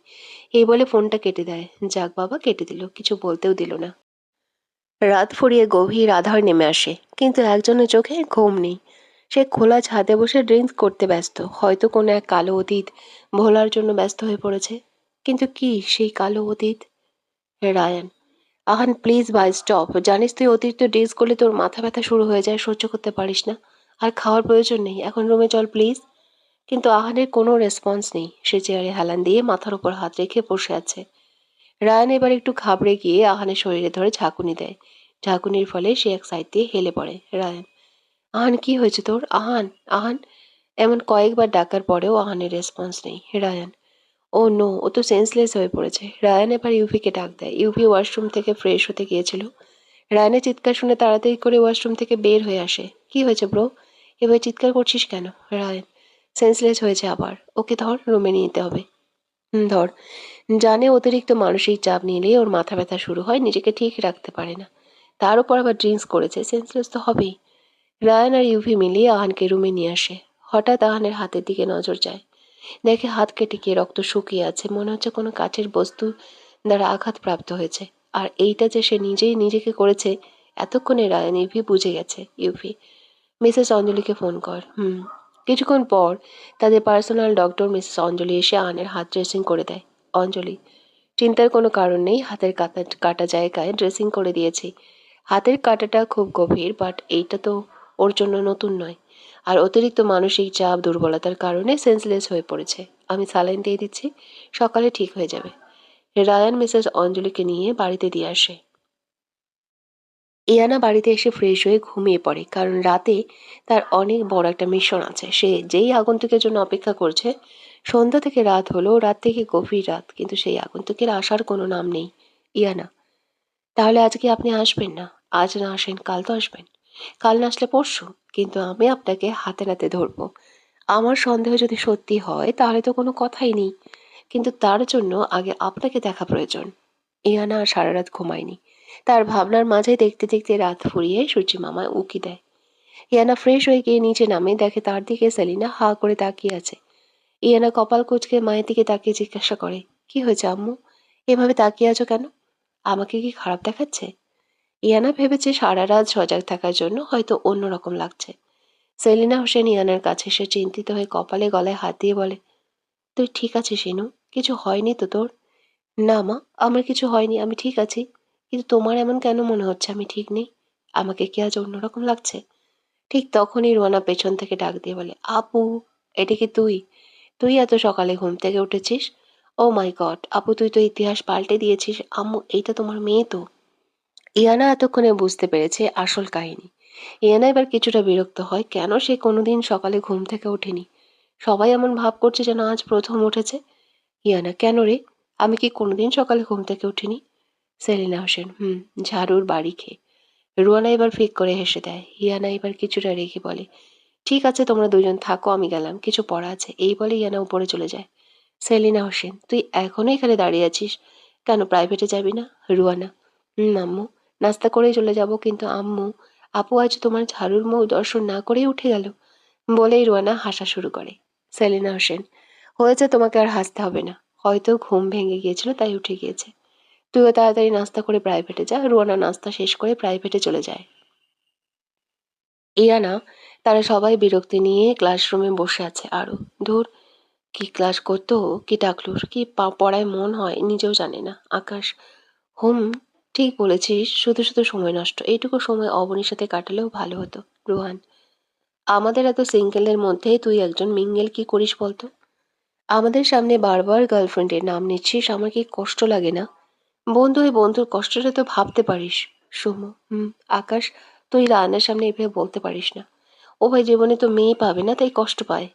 এই বলে ফোনটা কেটে দেয়। যাক বাবা, কেটে দিল, কিছু বলতেও দিল না। রাত ফুরিয়ে গভীর আঁধার নেমে আসে, কিন্তু একজনের চোখে ঘুম নেই। সে খোলা ছাদে বসে ড্রিঙ্কস করতে ব্যস্ত, হয়তো কোনো এক কালো অতীত ভোলার জন্য ব্যস্ত হয়ে পড়েছে। কিন্তু কি সেই কালো অতীত? রায়ান, আহান প্লিজ ভাই স্টপ। জানিস তুই অতিরিক্ত ড্রিঙ্কস করলে তোর মাথা ব্যথা শুরু হয়ে যায়, সহ্য করতে পারিস না। আর খাওয়ার প্রয়োজন নেই, এখন রুমে চল প্লিজ। কিন্তু আহানের কোনো রেসপন্স নেই। সে চেয়ারে হেলান দিয়ে মাথার উপর হাত রেখে বসে আছে। রায়ান এবার একটু ঘাবড়ে গিয়ে আহানের শরীরে ধরে ঝাঁকুনি দেয়। ঝাঁকুনির ফলে সে এক সাইড দিয়ে হেলে পড়ে। রায়ান, আহান কি হয়েছে তোর? আহান, আহান। এমন কয়েকবার ডাকার পরেও আহানের রেসপন্স নেই। রায়ান, ও নো, ও তো সেন্সলেস হয়ে পড়েছে। রায়ান এবার ইউভিকে ডাক দেয়। ইউভি ওয়াশরুম থেকে ফ্রেশ হতে গিয়েছিল। রায়ানের চিৎকার শুনে তাড়াতাড়ি করে ওয়াশরুম থেকে বের হয়ে আসে। কি হয়েছে ব্রো? এভাবে চিৎকার করছিস কেন? রায়ান, সেন্সলেস হয়েছে আবার, ওকে ধর, রুমে নিয়ে যেতে হবে। ধর। জানে অতিরিক্ত মানসিক চাপ নিলেই ওর মাথা ব্যথা শুরু হয়, নিজেকে ঠিক রাখতে পারে না। তার উপর আবার ড্রিঙ্কস করেছে, সেন্সলেস তো হবেই। রায়ান আর ইউভি মিলিয়ে আহানকে রুমে নিয়ে আসে। হঠাৎ আহানের হাতের দিকে নজর যায়। দেখে হাত কেটে গিয়ে রক্ত শুকিয়ে আছে, মনে হচ্ছে কোনো কাচের বস্তু দ্বারা আঘাতপ্রাপ্ত হয়েছে। আর এইটা যে সে নিজেই নিজেকে করেছে, এতক্ষণে রায়ান ইউভি বুঝে গেছে। ইউভি, মিসেস অঞ্জলিকে ফোন কর। কিছুক্ষণ পর তাদের পার্সোনাল ডক্টর মিসেস অঞ্জলি এসে আহানের হাত ড্রেসিং করে দেয়। অঞ্জলি, চিন্তার কোনো কারণ নেই, হাতের কাটা জায়গায় ড্রেসিং করে দিয়েছি। হাতের কাটাটা খুব গভীর, বাট এইটা তো ওর জন্য নতুন নয়। আর অতিরিক্ত মানসিক চাপ দুর্বলতার কারণে সেন্সলেস হয়ে পড়েছে। আমি স্যালাইন দিয়ে দিচ্ছি, সকালে ঠিক হয়ে যাবে। রায়ান মিসেস অঞ্জলিকে নিয়ে বাড়িতে দিয়ে আসে। ইয়ানা বাড়িতে এসে ফ্রেশ হয়ে ঘুমিয়ে পড়ে, কারণ রাতে তার অনেক বড় একটা মিশন আছে। সে যেই আগন্তুকের জন্য অপেক্ষা করছে। সন্ধ্যা থেকে রাত হলো, রাত থেকে গভীর রাত, কিন্তু সেই আগন্তুকের আসার কোনো নাম নেই। ইয়ানা, তাহলে আজকে আপনি আসবেন না? আজ না আসেন কাল তো আসবেন। কাল না আসলে পরশু। কিন্তু আমি আপনাকে হাতে নাতে ধরবো। আমার সন্দেহ যদি সত্যি হয় তাহলে তো কোনো কথাই নেই। কিন্তু তার জন্য আগে আপনাকে দেখা প্রয়োজন। ইয়ানা আর সারা রাত ঘুমায়নি। তার ভাবনার মাঝে দেখতে দেখতে রাত ফুরিয়ে সূর্যি মামা উকি দেয়। ইয়ানা ফ্রেশ হয়ে গিয়ে নিচে নামে, দেখে তার দিকে সেলিনা হা করে তাকিয়ে আছে। ইয়ানা কপাল কুঁচকে মায়ের দিকে তাকিয়ে জিজ্ঞাসা করে, কি হয়েছে আম্মু? এভাবে তাকিয়ে আছো কেন? আমাকে কি খারাপ দেখাচ্ছে? ইয়ানা ভেবেছে সারা রাত সজাগ থাকার জন্য হয়তো অন্যরকম লাগছে। সেলিনা হোসেন ইয়ানার কাছে এসে চিন্তিত হয়ে কপালে গলায় হাত দিয়ে বলে, তুই ঠিক আছিস শিনু? কিছু হয়নি তো তোর? না মা, আমার কিছু হয়নি, আমি ঠিক আছি। কিন্তু তোমার এমন কেন মনে হচ্ছে আমি ঠিক নেই? আমাকে কি আজ অন্যরকম লাগছে? ঠিক তখনই রোয়ানা পেছন থেকে ডাক দিয়ে বলে, আপু, এটা কি তুই? তুই এত সকালে ঘুম থেকে উঠেছিস? ও মাই গড, আপু তুই তো ইতিহাস পাল্টে দিয়েছিস। আম্মু, এইটা তোমার মেয়ে তো? ইয়ানা এতক্ষণে বুঝতে পেরেছে আসল কাহিনী। ইয়ানা এবার কিছুটা বিরক্ত হয়, কেন সে কোনোদিন সকালে ঘুম থেকে ওঠেনি। সবাই এমন ভাব করছে যেন আজ প্রথম উঠেছে। ইয়ানা, কেন রে? আমি কি কোনোদিন সকালে ঘুম থেকে উঠিনি? সেলিনা হোসেন, ঝাড়ুর বাড়ি খেয়ে। রুয়ানা এবার ফিক করে হেসে দেয়। ইয়ানা এবার কিছুটা রেখে বলে, ঠিক আছে তোমরা দুজন থাকো, আমি গেলাম, কিছু পড়া আছে। এই বলে ইয়ানা উপরে চলে যায়। সেলিনা হোসেন, তুই এখনো এখানে দাঁড়িয়ে আছিস কেন? প্রাইভেটে যাবি না? রুয়ানা, আম্মু, নাস্তা করেই চলে যাব। কিন্তু আম্মু, আপু আজ তোমার ঝাড়ুর মুখ দর্শন না করেই উঠে গেল। বলেই রুয়ানা হাসা শুরু করে। সেলিনা হোসেন, হয়েছে, তোমাকে আর হাসতে হবে না। হয়তো ঘুম ভেঙে গিয়েছিল তাই উঠে গিয়েছে। তুইও তাড়াতাড়ি নাস্তা করে প্রাইভেটে যা। রুয়ানা নাস্তা শেষ করে প্রাইভেটে চলে যায়। ইয়ানা, তারা সবাই বিরক্তি নিয়ে ক্লাসরুমে বসে আছে। আরও ধুর, কি ক্লাস করতো, কি টাকলুর, কি পড়ায় মন হয় নিজেও জানে না। আকাশ, হুম, ঠিক বলেছিস, শুধু শুধু সময় নষ্ট। এইটুকু সময় অবনীর সাথে কাটালেও ভালো হতো। রোহান, আমাদের এত সিঙ্গেলের মধ্যে তুই একজন মিঙ্গেল কি করিস বলতো? আমাদের সামনে বারবার গার্লফ্রেন্ডের নাম নিচ্ছিস, আমার কি কষ্ট লাগে না? বন্ধু হয়ে বন্ধুর কষ্টটা তো ভাবতে পারিস। সুমো, আকাশ, তুই রায়নার সামনে এভাবে বলতে পারিস না। ও ভাই জীবনে তো মেয়ে পাবে না তাই কষ্ট পায়।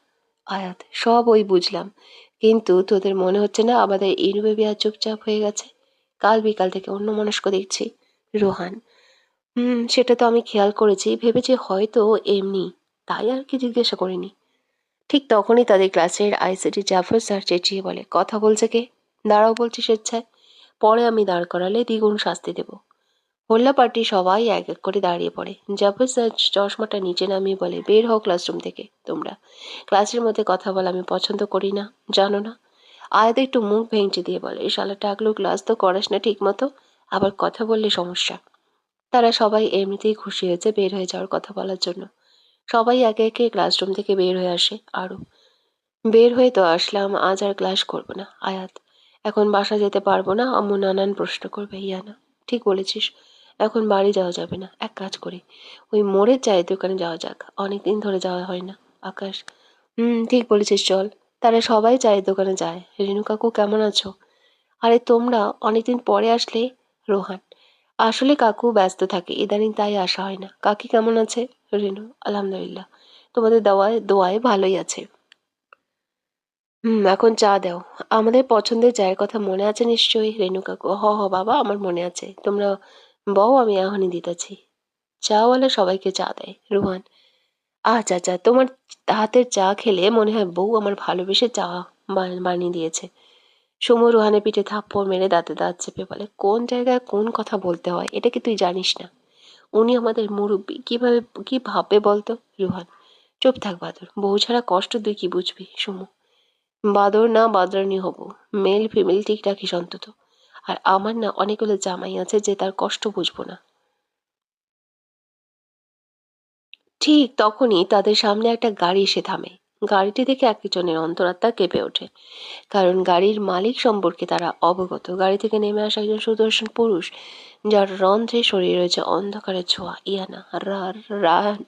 আয়াত, সব ওই বুঝলাম, কিন্তু তোদের মনে হচ্ছে না আমাদের ইনু বেবি আর চুপচাপ হয়ে গেছে? কাল বিকাল থেকে অন্যমনস্ক দেখছি। রোহান, সেটা তো আমি খেয়াল করেছি, ভেবেছি হয়তো এমনি, তাই আর কি জিজ্ঞাসা করিনি। ঠিক তখনই তাদের ক্লাসের আইসিটি জাফর স্যার চেঁচিয়ে বলে, কথা বলছে কে? দাঁড়াও বলছি স্বেচ্ছায়, পরে আমি দাঁড় করালে দ্বিগুণ শাস্তি দেব। হোল্লা পার্টি সবাই এক এক করে দাঁড়িয়ে পড়ে। জাফর স্যার চশমাটা নিচে নামিয়ে বলে, বের হও ক্লাসরুম থেকে তোমরা। ক্লাসের মধ্যে কথা বলা আমি পছন্দ করি না, জানো না? আয়াত একটু মুখ ভেঙচি দিয়ে বলে, শালা টাকলু, ক্লাস তো করাস না ঠিক মতো, আবার কথা বললে সমস্যা। তারা সবাই এমনিতেই খুশি হয়েছে বের হয়ে যাওয়ার কথা বলার জন্য। সবাই একে একে ক্লাসরুম থেকে বের হয়ে আসে। আরও বের হয়ে তো আসলাম, আজ আর ক্লাস করবো না আয়াত। এখন বাসা যেতে পারবো না, আম্মু নানান প্রশ্ন করবে। ইয়ানা, ঠিক বলেছিস, এখন বাড়ি যাওয়া যাবে না, এক কাজ করি, ওই মোড়ের চায়ের দোকানে যাওয়া যাক, অনেকদিন ধরে যাওয়া হয় না। আকাশ, ঠিক বলেছিস, চল। তারা সবাই চায়ের দোকানে যায়। রেণু কাকু কেমন আছো? আরে তোমরা অনেকদিন পরে আসলে। রোহান, আসলে কাকু ব্যস্ত থাকে ইদানিং, তাই আসা হয় না। কাকি কেমন আছে? রেণু, আলহামদুলিল্লাহ, তোমাদের দোয়ায় দোয়ায় ভালোই আছে। এখন চা দাও। আমাদের পছন্দের চায়ের কথা মনে আছে নিশ্চয়ই? রেণু কাকু, হ হ বাবা, আমার মনে আছে, তোমরা বও, আমি এখনই দিতেছি। চাওয়ালা সবাইকে চা দেয়। রোহান, চাচা, তোমার হাতের চা খেলে মনে হয় বউ আমার ভালোবেসে চা বানিয়ে দিয়েছে। সমু রোহানের পিঠে থাপ্পড় মেরে দাঁতে দাঁত চেপে বলে, কোন জায়গায় কোন কথা বলতে হয় এটা কি তুই জানিস না? উনি আমাদের মুরব্বী, কিভাবে কি ভাববে বলতো? রোহান, চুপ থাক বাদর, বউ ছাড়া কষ্ট তুই কি বুঝবি? সমু, বাদর না বাদরানি হব, মেল ফিমেল ঠিক রাখিস অন্তত। আর আমার না অনেকগুলো জামাই আছে যে তার কষ্ট বুঝবো না। ঠিক তখনই তাদের সামনে একটা গাড়ি এসে থামে। গাড়িটি দেখে একজনের অন্তরাত্মা কেঁপে ওঠে, কারণ গাড়ির মালিক সম্পর্কে তারা অবগত। গাড়ি থেকে নেমে আসা একজন সুদর্শন পুরুষ, যার রন্ধ্রে শরীরে রয়েছে অন্ধকারের ছোঁয়া। ইয়ানা, রান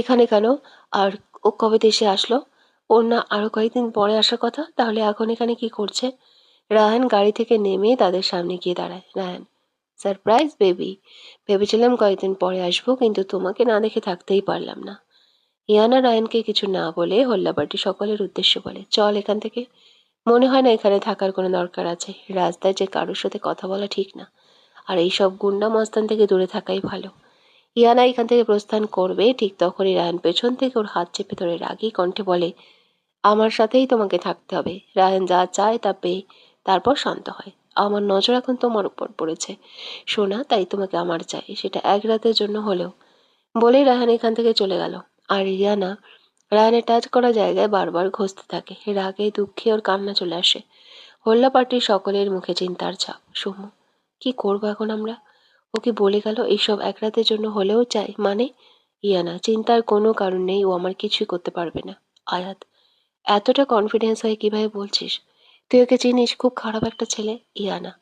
এখানে কেন? আর ও কবে দেশে আসলো? ওর না আরো কয়েকদিন পরে আসার কথা, তাহলে এখন এখানে কি করছে? রাহান গাড়ি থেকে নেমে তাদের সামনে গিয়ে দাঁড়ায়। রাহান, সারপ্রাইজ বেবি, ভেবেছিলাম কয়েকদিন পরে আসবো, কিন্তু তোমাকে না দেখে থাকতেই পারলাম না। ইয়ানা রায়ানকে কিছু না বলে হল্লাবাটি সকলের উদ্দেশ্যে বলে, চল এখান থেকে। মনে হয় না এখানে থাকার কোনো দরকার আছে। রাস্তায় যে কারোর সাথে কথা বলা ঠিক না, আর এইসব গুন্ডা মস্তান থেকে দূরে থাকাই ভালো। ইয়ানা এখান থেকে প্রস্থান করবে, ঠিক তখনই রায়ান পেছন থেকে ওর হাত চেপে ধরে রাগী কণ্ঠে বলে, আমার সাথেই তোমাকে থাকতে হবে। রায়ান যা চায় তা পেয়ে তারপর শান্ত হয়। আমার নজর এখন তোমার উপর পড়েছে সোনা, তাই তোমাকে আমার চাই, সেটা এক রাতের জন্য হলেও। বলেই রায়হান এখান থেকে চলে গেল। আর রিয়ানা রায়হানের টাচ করা জায়গায় বারবার ঘষতে থাকে। রাগে দুঃখে ওর কান্না চলে আসে। হোল্লা পার্টির সকলের মুখে চিন্তার ছাপ। সুমু, কি করবো এখন আমরা? ওকে বলে গেল এইসব এক রাতের জন্য হলেও চাই, মানে? ইয়ানা, চিন্তার কোনো কারণ নেই, ও আমার কিছুই করতে পারবে না। আয়াত, এতটা কনফিডেন্স হয়ে কিভাবে বলছিস? তুই ওকে চিনিস, খুব খারাপ একটা ছেলে। ইয়ানা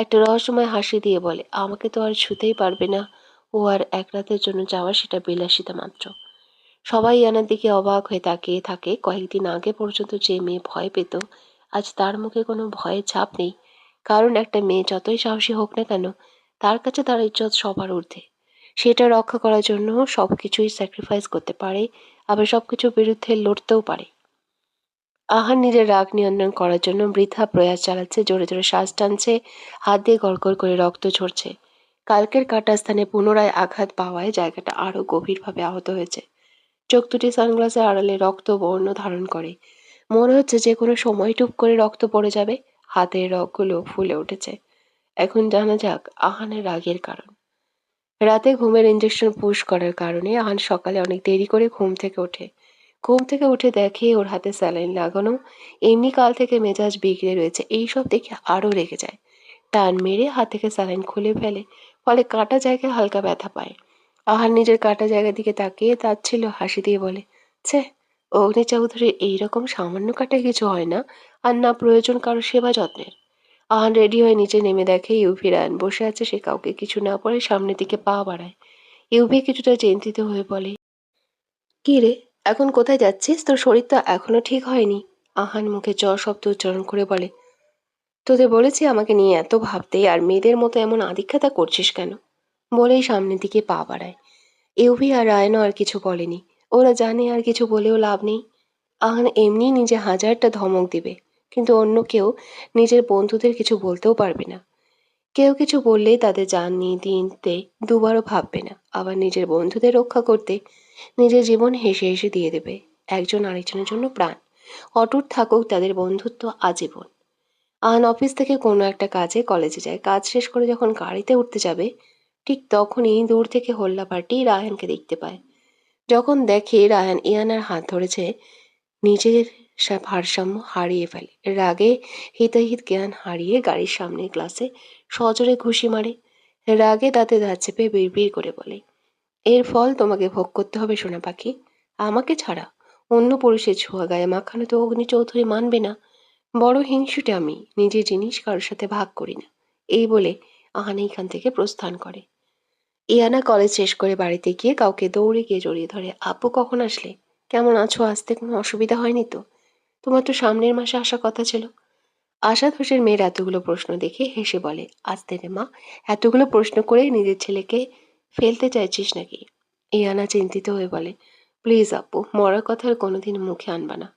একটা রহস্যময় হাসি দিয়ে বলে, আমাকে তো আর ছুতেই পারবে না। ও আর এক রাতের জন্য যাওয়া সেটা বিলাসিতা মাত্র। সবাই ইয়ানার দিকে অবাক হয়ে তাকিয়ে থাকে। কয়েকদিন আগে পর্যন্ত যে মেয়ে ভয় পেত, আজ তার মুখে কোনো ভয়ের ছাপ নেই। কারণ একটা মেয়ে যতই সাহসী হোক না কেন, তার কাছে তার ইজ্জত সবার ঊর্ধ্বে। সেটা রক্ষা করার জন্য সবকিছুই স্যাক্রিফাইস করতে পারে, আবার সবকিছুর বিরুদ্ধে লড়তেও পারে। আহান নিজের রাগ নিয়ন্ত্রণ করার জন্য বৃথা প্রয়াস চালাচ্ছে, জোরে জোরে শ্বাস টানছে, হাত দিয়ে গড়গড় করে রক্ত ঝরছে। কালকের কাটা স্থানে পুনরায় আঘাত পাওয়ায় জায়গাটা আরো গভীরভাবে আহত হয়েছে। চোখ দুটি সানগ্লাসের আড়ালে রক্ত বর্ণ ধারণ করে। মনে হচ্ছে যে কোনো সময় টুপ করে রক্ত পড়ে যাবে। হাতের রগগুলো ফুলে উঠেছে। এখন জানা যাক আহানের রাগের কারণ। রাতে ঘুমের ইঞ্জেকশন পুশ করার কারণে আহান সকালে অনেক দেরি করে ঘুম থেকে ওঠে। ঘুম থেকে উঠে দেখে ওর হাতে স্যালাইন লাগানো। এমনি কাল থেকে মেজাজ বিগড়ে রয়েছে, এইসব দেখে আরো রেগে যায়। টান মেরে হাত থেকে স্যালাইন খুলে ফেলে, ফলে কাটা জায়গায় হালকা ব্যথা পায়। আহার নিজের কাটা জায়গার দিকে তাকিয়ে তাচ্ছিল হাসি দিয়ে বলে, ছে, অগ্নি চৌধুরীর এইরকম সামান্য কাটায় কিছু হয় না, আর না প্রয়োজন কারো সেবা যত্নের। আহান রেডি হয়ে নিচে নেমে দেখে ইউভি রায়ান বসে আছে। সে কাউকে কিছু না বলে সামনের দিকে পা বাড়ায়। ইউভি কিছুটা চিন্তিত হয়ে বলে, কি রে, এখন কোথায় যাচ্ছিস? তোর শরীর তো এখনো ঠিক হয়নি। আহান মুখে চ শব্দ উচ্চারণ করে বলে, তোদের বলেছি আমাকে নিয়ে এত ভাবতে, আর মেয়েদের মতো এমন আদিক্ষেতা করছিস কেন? বলেই সামনের দিকে পা বাড়ায়। ইউভি আর রায়নও আর কিছু বলেনি। ওরা জানে আর কিছু বলেও লাভ নেই। আহান এমনি নিজে হাজারটা ধমক দিবে, কিন্তু অন্য কেউ নিজের বন্ধুদের কিছু বলতেও পারবে না। কেউ কিছু বললেই তাদের জান নিয়ে দিতে দুবারও ভাববে না। আবার নিজের বন্ধুদের রক্ষা করতে নিজের জীবন হেসে হেসে দিয়ে দেবে। একজন আরেকজনের জন্য প্রাণ। অটুট থাকুক তাদের বন্ধুত্ব আজীবন। আহান অফিস থেকে কোনো একটা কাজে কলেজে যায়। কাজ শেষ করে যখন গাড়িতে উঠতে যাবে, ঠিক তখনই দূর থেকে হল্লা পার্টি রায়হানকে দেখতে পায়। যখন দেখে রায়হান ইয়ানার হাত ধরেছে, নিজের ভারসাম্য হারিয়ে ফেলে। রাগে হিতাহিত জ্ঞান হারিয়ে গাড়ির সামনের গ্লাসে সজোরে ঘুষি মারে। রাগে দাঁতে দাঁত চেপে বিড়বিড় করে বলে, এর ফল তোমাকে ভোগ করতে হবে সোনা পাখি। আমাকে ছাড়া অন্য পুরুষের ছোঁয়া গায়ে মাখানো তো অগ্নি চৌধুরী মানবে না। বড় হিংসুটে আমি, নিজের জিনিস কারোর সাথে ভাগ করি না। এই বলে আহান এইখান থেকে প্রস্থান করে। ইয়ানা কলেজ শেষ করে বাড়িতে গিয়ে কাউকে দৌড়ে গিয়ে জড়িয়ে ধরে, আপু কখন আসলে? কেমন আছো? আসতে কোনো অসুবিধা হয়নি তো? তোমার তো সামনের মাসে আসার কথা ছিল। আশাদ হোসেন মেয়ের এতগুলো প্রশ্ন দেখে হেসে বলে, আসতে রে মা, এতগুলো প্রশ্ন করে নিজের ছেলেকে ফেলতে চাইছিস নাকি? ইয়ানা চিন্তিত হয়ে বলে, প্লিজ আপু, মরার কথা আর কোনোদিন মুখে আনবা না।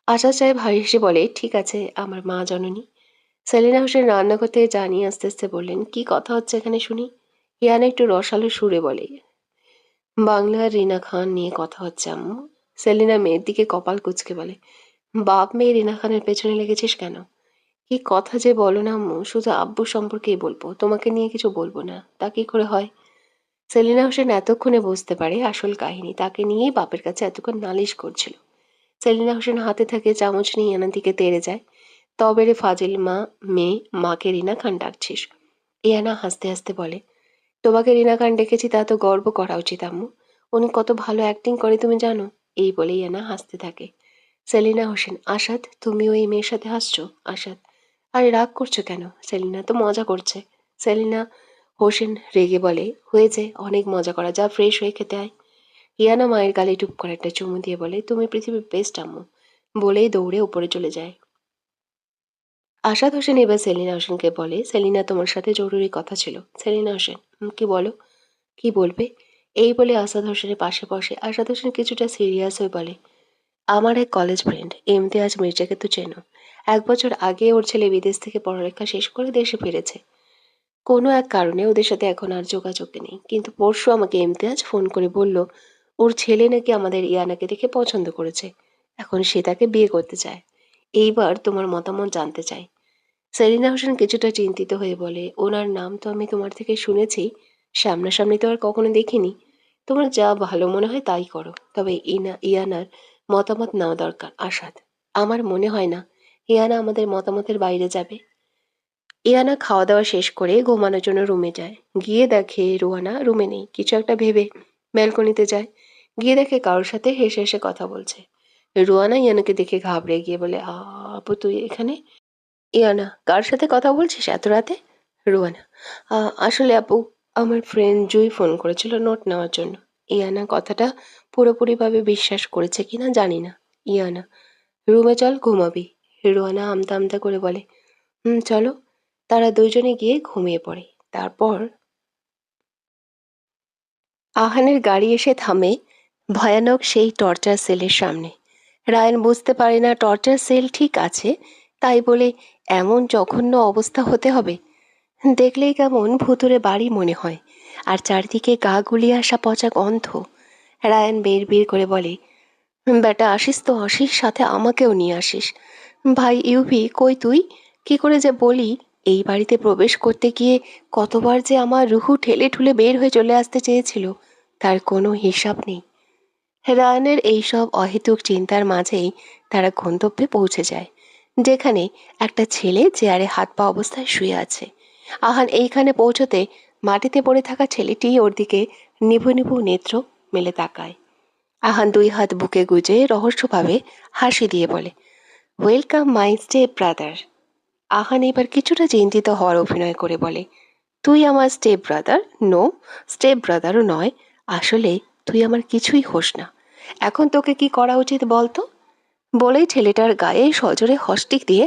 আশাদ সাহেব হেসে বলে, ঠিক আছে আমার মা জননী। সেলিনা হোসেন রান্নাঘর থেকে জানিয়ে আস্তে আস্তে বললেন, কি কথা হচ্ছে এখানে শুনি? ইয়ানা একটু রসালো সুরে বলে, বাংলার রিনা খান নিয়ে কথা হচ্ছে আম্মু। সেলিনা মেয়ের দিকে কপাল কুঁচকে বলে, বাপ মেয়ে রিনা খানের পেছনে লেগেছিস কেন? কি কথা যে বলো না আম্মু, শুধু আব্বু সম্পর্কেই বলবো, তোমাকে নিয়ে কিছু বলবো না। তা কি করে হয়? সেলিনা হোসেন এতক্ষণে বুঝতে পারে আসল কাহিনী। তাকে নিয়েই বাপের কাছে এতক্ষণ নালিশ করছিল। সেলিনা হোসেন হাতে থাকে চামচ নিয়ে ইয়ানার দিকে তেড়ে যায়। তবে রে ফাজিল মা, মেয়ে মাকে রিনা খান ডাকছিস? ইয়ানা হাসতে হাসতে বলে, তোমাকে রিনা খান ডেকেছি তা তো গর্ব করা উচিত আম্মু। উনি কত ভালো অ্যাক্টিং করে তুমি জানো? এই বলে ইয়ানা হাসতে থাকে। সেলিনা হোসেন, আসাদ তুমি ওই মেয়ের সাথে হাসছো? আসাদ, আরে রাগ করছো কেন? সেলিনা তো মজা করছে। সেলিনা হোসেন রেগে বলে, হয়েছে অনেক মজা করা, যা ফ্রেশ হয়ে খেতে আয়। ইয়ানা মায়ের গালে টুপ করে একটা চুমু দিয়ে বলে, তুমি পৃথিবীর বেস্ট আম্মু। বলেই দৌড়ে উপরে চলে যায়। আসাদ হোসেন এবার সেলিনা হোসেনকে বলে, সেলিনা তোমার সাথে জরুরি কথা ছিল। সেলিনা হোসেন, কি বলো? কি বলবে? এই বলে আসাদ হোসেনের পাশে বসে আসাদ হোসেন কিছুটা সিরিয়াস হয়ে বলে, আমার এক কলেজ ফ্রেন্ড ইমতিয়াজ মির্জাকে তো চেনো। 1 বছর আগে ওর ছেলে বিদেশ থেকে পড়ালেখা শেষ করে দেশে ফিরেছে। কোনো এক কারণে ওদের সাথে এখন আর যোগাযোগ নেই, কিন্তু পরশু আমাকে ইমতিয়াজ ফোন করে বলল ওর ছেলে নাকি আমাদের ইয়ানাকে দেখে পছন্দ করেছে। এখন সে তাকে বিয়ে করতে চায়। এইবার তোমার মতামত জানতে চাই। সেলিনা হোসেন কিছুটা চিন্তিত হয়ে বলে, ওনার নাম তো আমি তোমার থেকে শুনেছি, সামনাসামনি তো আর কখনো দেখিনি। তোমার যা ভালো মনে হয় তাই করো, তবে ইয়ানার মতামত নেওয়া দরকার। আসাদ, আমার মনে হয় না ইয়ানা আমাদের মতামতের বাইরে যাবে। ইয়ানা খাওয়া দাওয়া শেষ করে ঘুমানোর জন্য রুমে যায়। গিয়ে দেখে রুয়ানা রুমে নেই। কিছু একটা ভেবে ব্যালকনিতে যায়। গিয়ে দেখে কারোর সাথে হেসে হেসে কথা বলছে। রুয়ানা ইয়ানাকে দেখে ঘাবড়ে গিয়ে বলে, আপু তুই এখানে? ইয়ানা, কার সাথে কথা বলছিস এত রাতে? রুয়ানা, আসলে আপু, আমার ফ্রেন্ড জুই ফোন করেছিল নোট নেওয়ার জন্য। ইয়ানা কথাটা পুরোপুরিভাবে বিশ্বাস করেছে কিনা জানি না। ইয়ানা, রুমে চল ঘুমাবি। রুয়ানা আমতা আমতা করে বলে, চলো। তারা দুজনে গিয়ে ঘুমিয়ে পড়ে। তারপর আহানের গাড়ি এসে থামে ভয়ানক সেই টর্চার সেলের সামনে। রায়ান বুঝতে পারে না টর্চার সেল ঠিক আছে, তাই বলে এমন জঘন্য অবস্থা হতে হবে। দেখলেই কেমন ভুতুরে বাড়ি মনে হয়, আর চারদিকে গা গুলিয়ে আসা পচা গন্ধ। রায়ান বের করে বলে, বেটা আসিস তো আসিস, সাথে আমাকেও নিয়ে আসিস। ভাই ইউভি, কই তুই? কি করে যে বলি, এই বাড়িতে প্রবেশ করতে গিয়ে কতবার যে আমার রুহু ঠেলে ঠুলে বের হয়ে চলে আসতে চেয়েছিল, তার কোনো হিসাব নেই। রায়ানের এইসব অহেতুক চিন্তার মাঝেই তারা গন্তব্যে পৌঁছে যায়, যেখানে একটা ছেলে চেয়ারে হাত পা অবস্থায় শুয়ে আছে। আহান এইখানে পৌঁছতে মাটিতে পড়ে থাকা ছেলেটি ওর দিকে নিভু নিভু নেত্র মেলে তাকায়। আহান 2 হাত বুকে গুজে রহস্যভাবে হাসি দিয়ে বলে, welcome my step brother. Ahan এবার কিছুটা চিন্তিত হওয়ার অভিনয় করে বলে, তুই আমার স্টেপ ব্রাদার? নো, স্টেপ ব্রাদারও নয়। আসলে তুই আমার কিছুই হোস না। এখন তোকে কি করা উচিত বলতো? বলেই ছেলেটার গায়ে সজোরে হস্টিক দিয়ে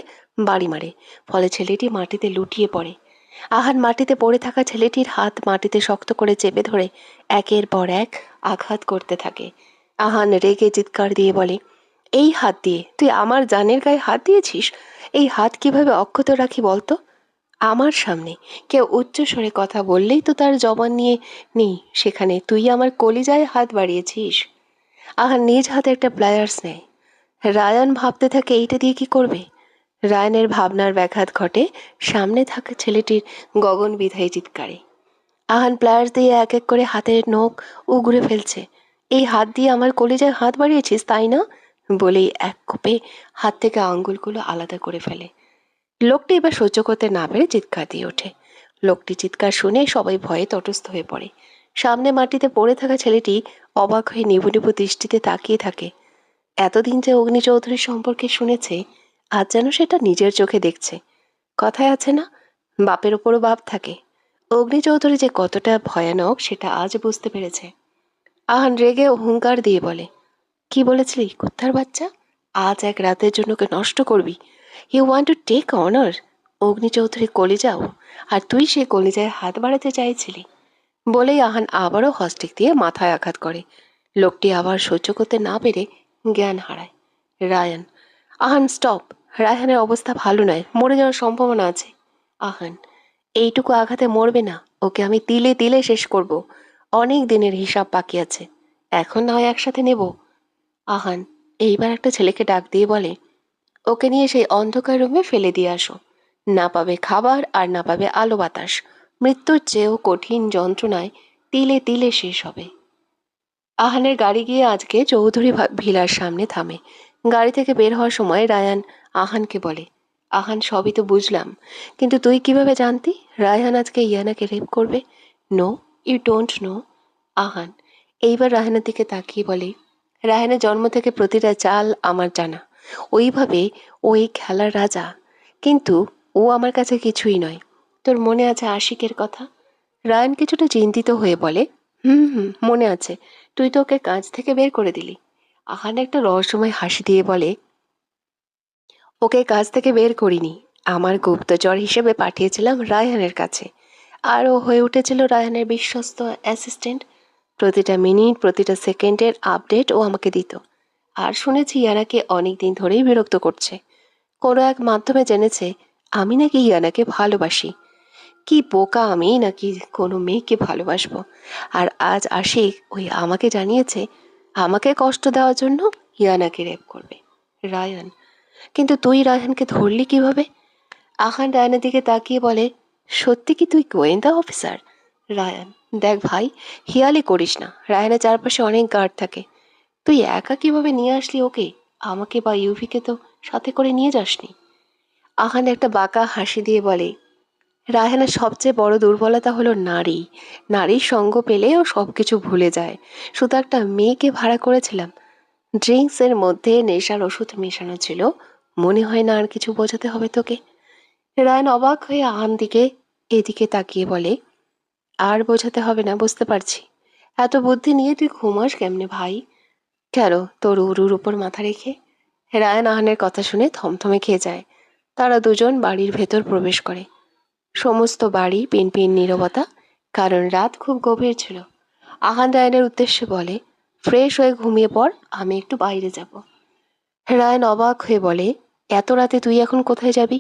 বাড়ি মারে। ফলে ছেলেটি মাটিতে লুটিয়ে পড়ে। আহান মাটিতে পড়ে থাকা ছেলেটির হাত মাটিতে শক্ত করে চেপে ধরে একের পর এক আঘাত করতে থাকে। আহান রেগে চিৎকার দিয়ে বলে, এই হাত দিয়ে তুই আমার জানের গায়ে হাত দিয়েছিস? এই হাত কিভাবে অক্ষত রাখি বলতো? আমার সামনে কেউ উচ্চ স্বরে কথা বললেই তো তার জবান নিয়ে নেই, সেখানে তুই আমার কলিজায় হাত বাড়িয়েছিস। আহান নিজ হাতে একটা প্লায়ার্স নেয়। রায়ান ভাবতে থাকে এইটা দিয়ে কি করবে। রায়ানের ভাবনার ব্যাঘাত ঘটে সামনে থাকা ছেলেটির গগন বিধায়ী চিৎকারে। আহান প্লায়ার্স দিয়ে এক এক করে হাতের নখ উগড়ে ফেলছে। এই হাত দিয়ে আমার কলিজায় হাত বাড়িয়েছিস তাই না, বলেই এক কোপে হাত থেকে আঙ্গুলগুলো আলাদা করে ফেলে। লোকটি এবার সহ্য করতে না পেরে চিৎকার দিয়ে ওঠে। লোকটি চিৎকার শুনে সবাই ভয়ে তটস্থ হয়ে পড়ে। সামনে মাটিতে পড়ে থাকা ছেলেটি অবাক হয়ে নিবু নিবু দৃষ্টিতে তাকিয়ে থাকে। এতদিন যে অগ্নি চৌধুরীর সম্পর্কে শুনেছে, আজ যেন সেটা নিজের চোখে দেখছে। কথায় আছে না, বাপের ওপরও বাপ থাকে। অগ্নি চৌধুরী যে কতটা ভয়ানক সেটা আজ বুঝতে পেরেছে। আহান রেগে হুঙ্কার দিয়ে বলে, কি বলেছিলি কুত্তার বাচ্চা, আজ এক রাতের জন্য ওকে নষ্ট করবি? You want to take honour Agni Chowdhury কলিজাও, আর তুই সে কলিজায় হাত বাড়াতে চাইছিলি? বলেই আহান আবারও হস্টিক দিয়ে মাথায় আঘাত করে। লোকটি আবার সহ্য করতে না পেরে জ্ঞান হারায়। রায়ান, আহান স্টপ, রায়হানের অবস্থা ভালো নয়, মরে যাওয়ার সম্ভাবনা আছে। আহান, এইটুকু আঘাতে মরবে না, ওকে আমি তিলে তিলে শেষ করব। অনেক দিনের হিসাব বাকি আছে, এখন না হয় একসাথে নেব। আহান এইবার একটা ছেলেকে ডাক দিয়ে বলে, ওকে নিয়ে সেই অন্ধকার রুমে ফেলে দিয়ে আসো। না পাবে খাবার আর না পাবে আলো বাতাস, মৃত্যুর চেয়েও কঠিন যন্ত্রণায় তিলে তিলে শেষ হবে। আহানের গাড়ি গিয়ে আজকে চৌধুরী ভিলার সামনে থামে। গাড়ি থেকে বের হওয়ার সময় রায়ান আহানকে বলে, আহান সবই তো বুঝলাম, কিন্তু তুই কিভাবে জানতি রায়হান আজকে ইয়ানাকে রেপ করবে? No, you don't know. Ahan এইবার রায়হানের দিকে তাকিয়ে বলে, রায়হানের জন্ম থেকে প্রতিটা চাল আমার জানা, ওইভাবে ওই খেলার রাজা, কিন্তু ও আমার কাছে কিছুই নয়। তোর মনে আছে আশিকের কথা? রায়ান কিছুটা চিন্তিত হয়ে বলে, হুম হুম, মনে আছে। তুই তো ওকে কাজ থেকে বের করে দিলি। আহান একটা রহস্যময় হাসি দিয়ে বলে, ওকে কাজ থেকে বের করিনি, আমার গুপ্তচর হিসেবে পাঠিয়েছিলাম রায়হানের কাছে, আর ও হয়ে উঠেছিল রায়হানের বিশ্বস্ত অ্যাসিস্ট্যান্ট। প্রতিটা মিনিট প্রতিটা সেকেন্ডের আপডেট ও আমাকে দিত। আর শুনেছি ইয়ানাকে অনেক দিন ধরেই বিরক্ত করছে। কোনো এক মাধ্যমে জেনেছে আমি নাকি ইয়ানাকে ভালোবাসি। কি বোকা আমি, নাকি কোনো মেয়েকে ভালোবাসবো। আর আজ আশিক ওই আমাকে জানিয়েছে আমাকে কষ্ট দেওয়ার জন্য ইয়ানাকে রেপ করবে। রায়ান, কিন্তু তুই রায়হানকে ধরলি কিভাবে? আহান রায়ানের দিকে তাকিয়ে বলে, সত্যি কি তুই গোয়েন্দা অফিসার? রায়ান, দেখ ভাই, হিয়ালি করিস না, রায়ানের চারপাশে অনেক গার্ড থাকে। তুই একা কিভাবে নিয়ে আসলি ওকে? আমাকে বা ইউভিকে তো সাথে করে নিয়ে যাসনি। আহান একটা বাঁকা হাসি দিয়ে বলে, রায়হানের সবচেয়ে বড় দুর্বলতা হলো নারী। নারীর সঙ্গ পেলে ও সব কিছু ভুলে যায়। শুধু একটা মেয়েকে ভাড়া করেছিলাম, ড্রিঙ্কসের মধ্যে নেশার ওষুধ মেশানো ছিল। মনে হয় না আর কিছু বোঝাতে হবে তোকে। রায়ন অবাক হয়ে আহান দিকে এদিকে তাকিয়ে বলে, আর বোঝাতে হবে না, বুঝতে পারছি। এত বুদ্ধি নিয়ে তুই ঘুমাস কেমনে ভাই? কেন, তোর উরুর উপর মাথা রেখে? রায়ান আহানের কথা শুনে থমথমে খেয়ে যায়। তারা দুজন বাড়ির ভেতর প্রবেশ করে। সমস্ত বাড়ি পিনপিন নীরবতা, কারণ রাত খুব গভীর ছিল। আহান রায়নের উদ্দেশ্যে বলে, ফ্রেশ হয়ে ঘুমিয়ে পড়, আমি একটু বাইরে যাব। রায়ন অবাক হয়ে বলে, এত রাতে তুই এখন কোথায় যাবি?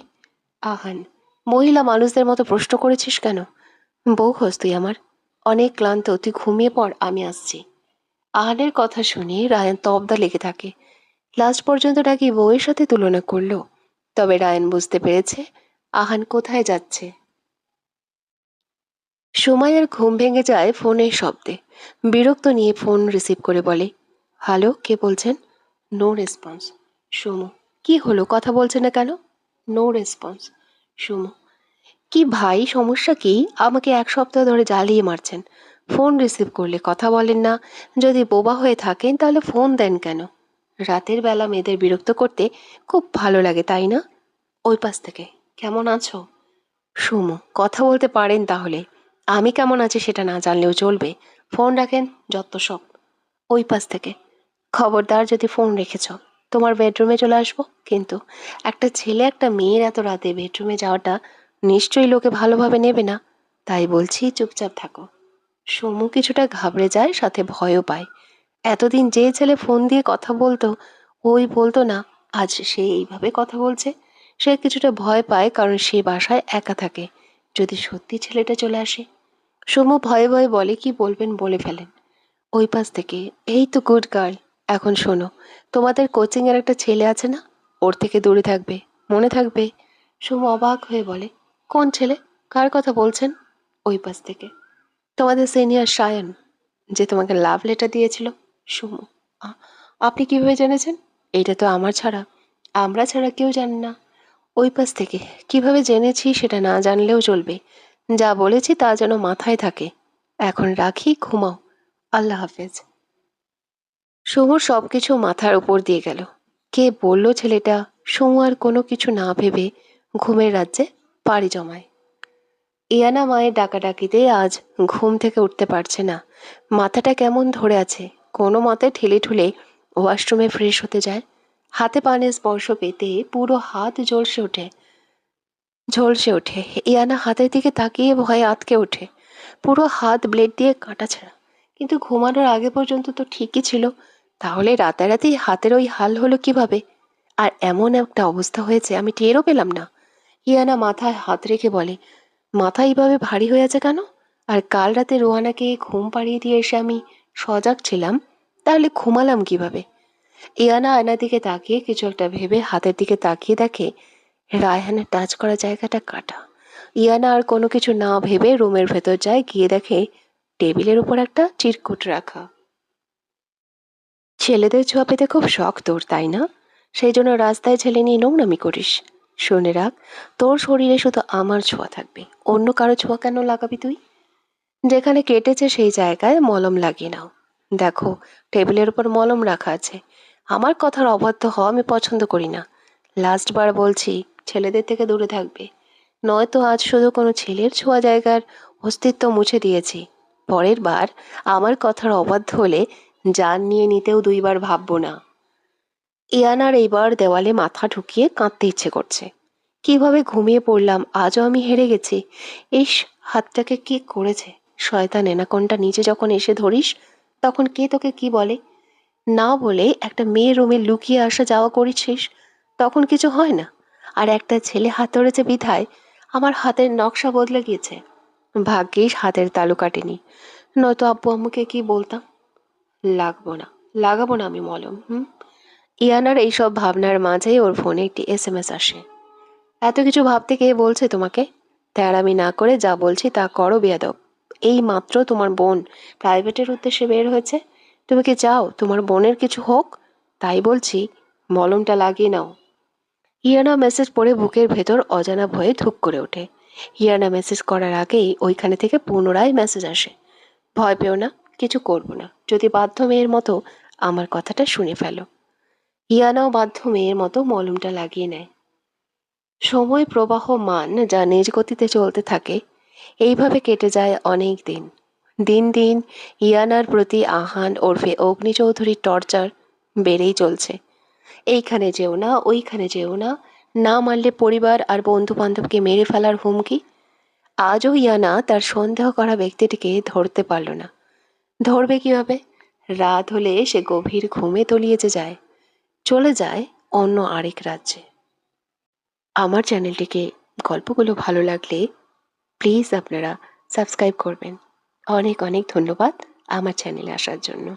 আহান, মহিলা মানুষদের মতো প্রশ্ন করেছিস কেন? বউ হোস তুই আমার, অনেক ক্লান্ত, তুই ঘুমিয়ে পড়, আমি আসছি। আহানের কথা শুনে রায়ন তবদা লেগে থাকে। লাস্ট পর্যন্ত নাকি বউয়ের সাথে তুলনা করলো। তবে রায়ন বুঝতে পেরেছে আহান কোথায় যাচ্ছে। সুমাইয়ার ঘুম ভেঙে যায় ফোনের শব্দে। বিরক্ত নিয়ে ফোন রিসিভ করে বলে, হ্যালো, কে বলছেন? No response. সুমু, কি হলো, কথা বলছে না কেন? No response. সুমু, কি ভাই, সমস্যা কি? আমাকে এক সপ্তাহ ধরে জ্বালিয়ে মারছেন, ফোন রিসিভ করলে কথা বলেন না। যদি বোবা হয়ে থাকেন তাহলে ফোন দেন কেন? রাতের বেলা মেয়েদের বিরক্ত করতে খুব ভালো লাগে তাই না? ওই পাশ থেকে, কেমন আছো? সুমু, কথা বলতে পারেন তাহলে, আমি কেমন আছি সেটা না জানলেও চলবে, ফোন রাখেন যত সব। ওই পাশ থেকে, খবরদার যদি ফোন রেখেছ, তোমার বেডরুমে চলে আসবো কিন্তু। একটা ছেলে একটা মেয়ের এত রাতে বেডরুমে যাওয়াটা নিশ্চয়ই লোকে ভালোভাবে নেবে না, তাই বলছি চুপচাপ থাকো। সমু কিছুটা ঘাবড়ে যায়, সাথে ভয়ও পায়। এতদিন যে ছেলে ফোন দিয়ে কথা বলতো ওই বলতো না, আজ সে এইভাবে কথা বলছে। সে কিছুটা ভয় পায়, কারণ সে বাসায় একা থাকে। যদি সত্যি ছেলেটা চলে আসে। সমু ভয়ে ভয়ে বলে, কি বলবেন বলে ফেলেন। ওই পাশ থেকে, এই তো গুড গার্ল। এখন শোনো, তোমাদের কোচিং এর একটা ছেলে আছে না, ওর থেকে দূরে থাকবে, মনে থাকবে। সমু অবাক হয়ে বলে, কোন ছেলে, কার কথা বলছেন? ওই পাশ থেকে, তোমাদের সিনিয়র সায়ন, যে তোমাকে লাভ লেটার দিয়েছিল। সুমু, "আ- আপনি কিভাবে জেনেছেন? এটা তো আমরা ছাড়া কেউ জানে না।" ওই পাশ থেকে, কিভাবে জেনেছি সেটা না জানলেও চলবে, যা বলেছি তা যেন মাথায় থাকে। এখন রাখি, ঘুমাও। আল্লাহ হাফেজ। সমুর সবকিছু মাথার উপর দিয়ে গেল। কে বলল ছেলেটা? সমু আর কোনো কিছু না ভেবে ঘুমের রাজ্যে পাড়ি জমায়। ইয়ানা মায়ের ডাকাডাকিতে আজ ঘুম থেকে উঠতে পারছে না। মাথাটা কেমন ধরে আছে। কোনো মতে ঠেলে ঠুলে ওয়াশরুমে ফ্রেশ হতে যায়। হাতে পানের স্পর্শ পেতে পুরো হাত ঝলসে ওঠে। ইয়ানা হাতের দিকে তাকিয়ে ভয়ে আটকে ওঠে। পুরো হাত ব্লেড দিয়ে কাটা ছাড়া। কিন্তু ঘুমানোর আগে পর্যন্ত তো ঠিকই ছিল। তাহলে রাতারাতি হাতের ওই হাল হলো কিভাবে? আর এমন একটা অবস্থা হয়েছে আমি টেরও পেলাম না। ইয়ানা মাথায় হাত রেখে বলে, মাথা এইভাবে ভারী হয়ে আছে কেন? আর কাল রাতে রোহানাকে ঘুম পাড়িয়ে দিয়ে এসে আমি সজাগ ছিলাম, তাহলে ঘুমালাম কিভাবে? ইয়ানা আয়নার দিকে তাকিয়ে কিছু একটা ভেবে হাতের দিকে তাকিয়ে দেখে রায়হানের টাচ করা জায়গাটা কাটা। ইয়ানা আর কোনো কিছু না ভেবে রুমের ভেতর যায়, গিয়ে দেখে টেবিলের উপর একটা চিরকুট রাখা। ছেলেদের ছোঁয়া পেতে খুব শখ তোর, তাই না? সেই জন্য রাস্তায় ছেলে নিয়ে নোংরামি করিস। শুনে রাখ, তোর শরীরে শুধু আমার ছোঁয়া থাকবে, অন্য কারো ছোঁয়া কেন লাগাবি তুই? যেখানে কেটেছে সেই জায়গায় মলম লাগিয়ে নাও। দেখো, টেবিলের উপর মলম রাখা আছে। আমার কথার অবাধ্য হওয়া আমি পছন্দ করি না। লাস্ট বার বলছি, ছেলেদের থেকে দূরে থাকবে। নয়তো আজ শুধু কোনো ছেলের ছোঁয়া জায়গার অস্তিত্ব মুছে দিয়েছি। পরের বার আমার কথার অবাধ্য হলে জান নিয়ে নিতেও দুইবার ভাববো না। ইয়ানার এইবার দেওয়ালে মাথা ঢুকিয়ে কাঁদতে ইচ্ছে করছে। কিভাবে ঘুমিয়ে পড়লাম, আজও আমি হেরে গেছি। ইস, হাতটাকে কি করেছে শয়তান এনাকোন্ডা! নিজে যখন এসে ধরিস তখন কে তোকে কি বলে? না বলে একটা মেয়ের রুমে লুকিয়ে আসা যাওয়া করেছিস, তখন কিছু হয় না। আর একটা ছেলে হাত ধরেছে বিধায় আমার হাতের নকশা বদলে গিয়েছে। ভাগ্যিস হাতের তালু কাটেনি, নয়তো আব্বু আম্মুকে কি বলতাম। লাগবো না, লাগাবো না আমি মলম। ইয়ানার এইসব ভাবনার মাঝেই ওর ফোনে একটি এসএমএস আসে। এত কিছু ভাবতে কে বলছে তোমাকে? তেড়ামি না করে যা বলছি তা করো বেয়াদব। এই মাত্র তোমার বোন প্রাইভেটের উদ্দেশ্যে বের হয়েছে। তুমি কি চাও তোমার বোনের কিছু হোক? তাই বলছি, মলমটা লাগিয়ে নাও। ইয়ানা মেসেজ পড়ে বুকের ভেতর অজানা ভয়ে ধুক করে ওঠে। ইয়ানা মেসেজ করার আগেই ওইখানে থেকে পুনরায় মেসেজ আসে, ভয় পেও না, কিছু করব না যদি বাধ্য মেয়ের মতো আমার কথাটা শুনে ফেলো। ইয়ানাও বাধ্য মেয়ের মতো মলমটা লাগিয়ে নেয়। সময় প্রবাহমান যা নিজ গতিতে চলতে থাকে। এইভাবে কেটে যায় অনেক দিন। দিন দিন ইয়ানার প্রতি আহান ওরফে অগ্নি চৌধুরীর টর্চার বেড়েই চলছে। এইখানে যেও না, ওইখানে যেও না, না মারলে পরিবার আর বন্ধু বান্ধবকে মেরে ফেলার হুমকি। আজও ইয়ানা তার সন্দেহ করা ব্যক্তিটিকে ধরতে পারল না। ধরবে কিভাবে? রাত হলে সে গভীর ঘুমে তলিয়ে যায়, চলে যায় অন্য আরেক রাজ্যে। আমার চ্যানেলটিকে গল্পগুলো ভালো লাগলে প্লিজ আপনারা সাবস্ক্রাইব করবেন। অনেক অনেক ধন্যবাদ আমার চ্যানেলে আসার জন্য।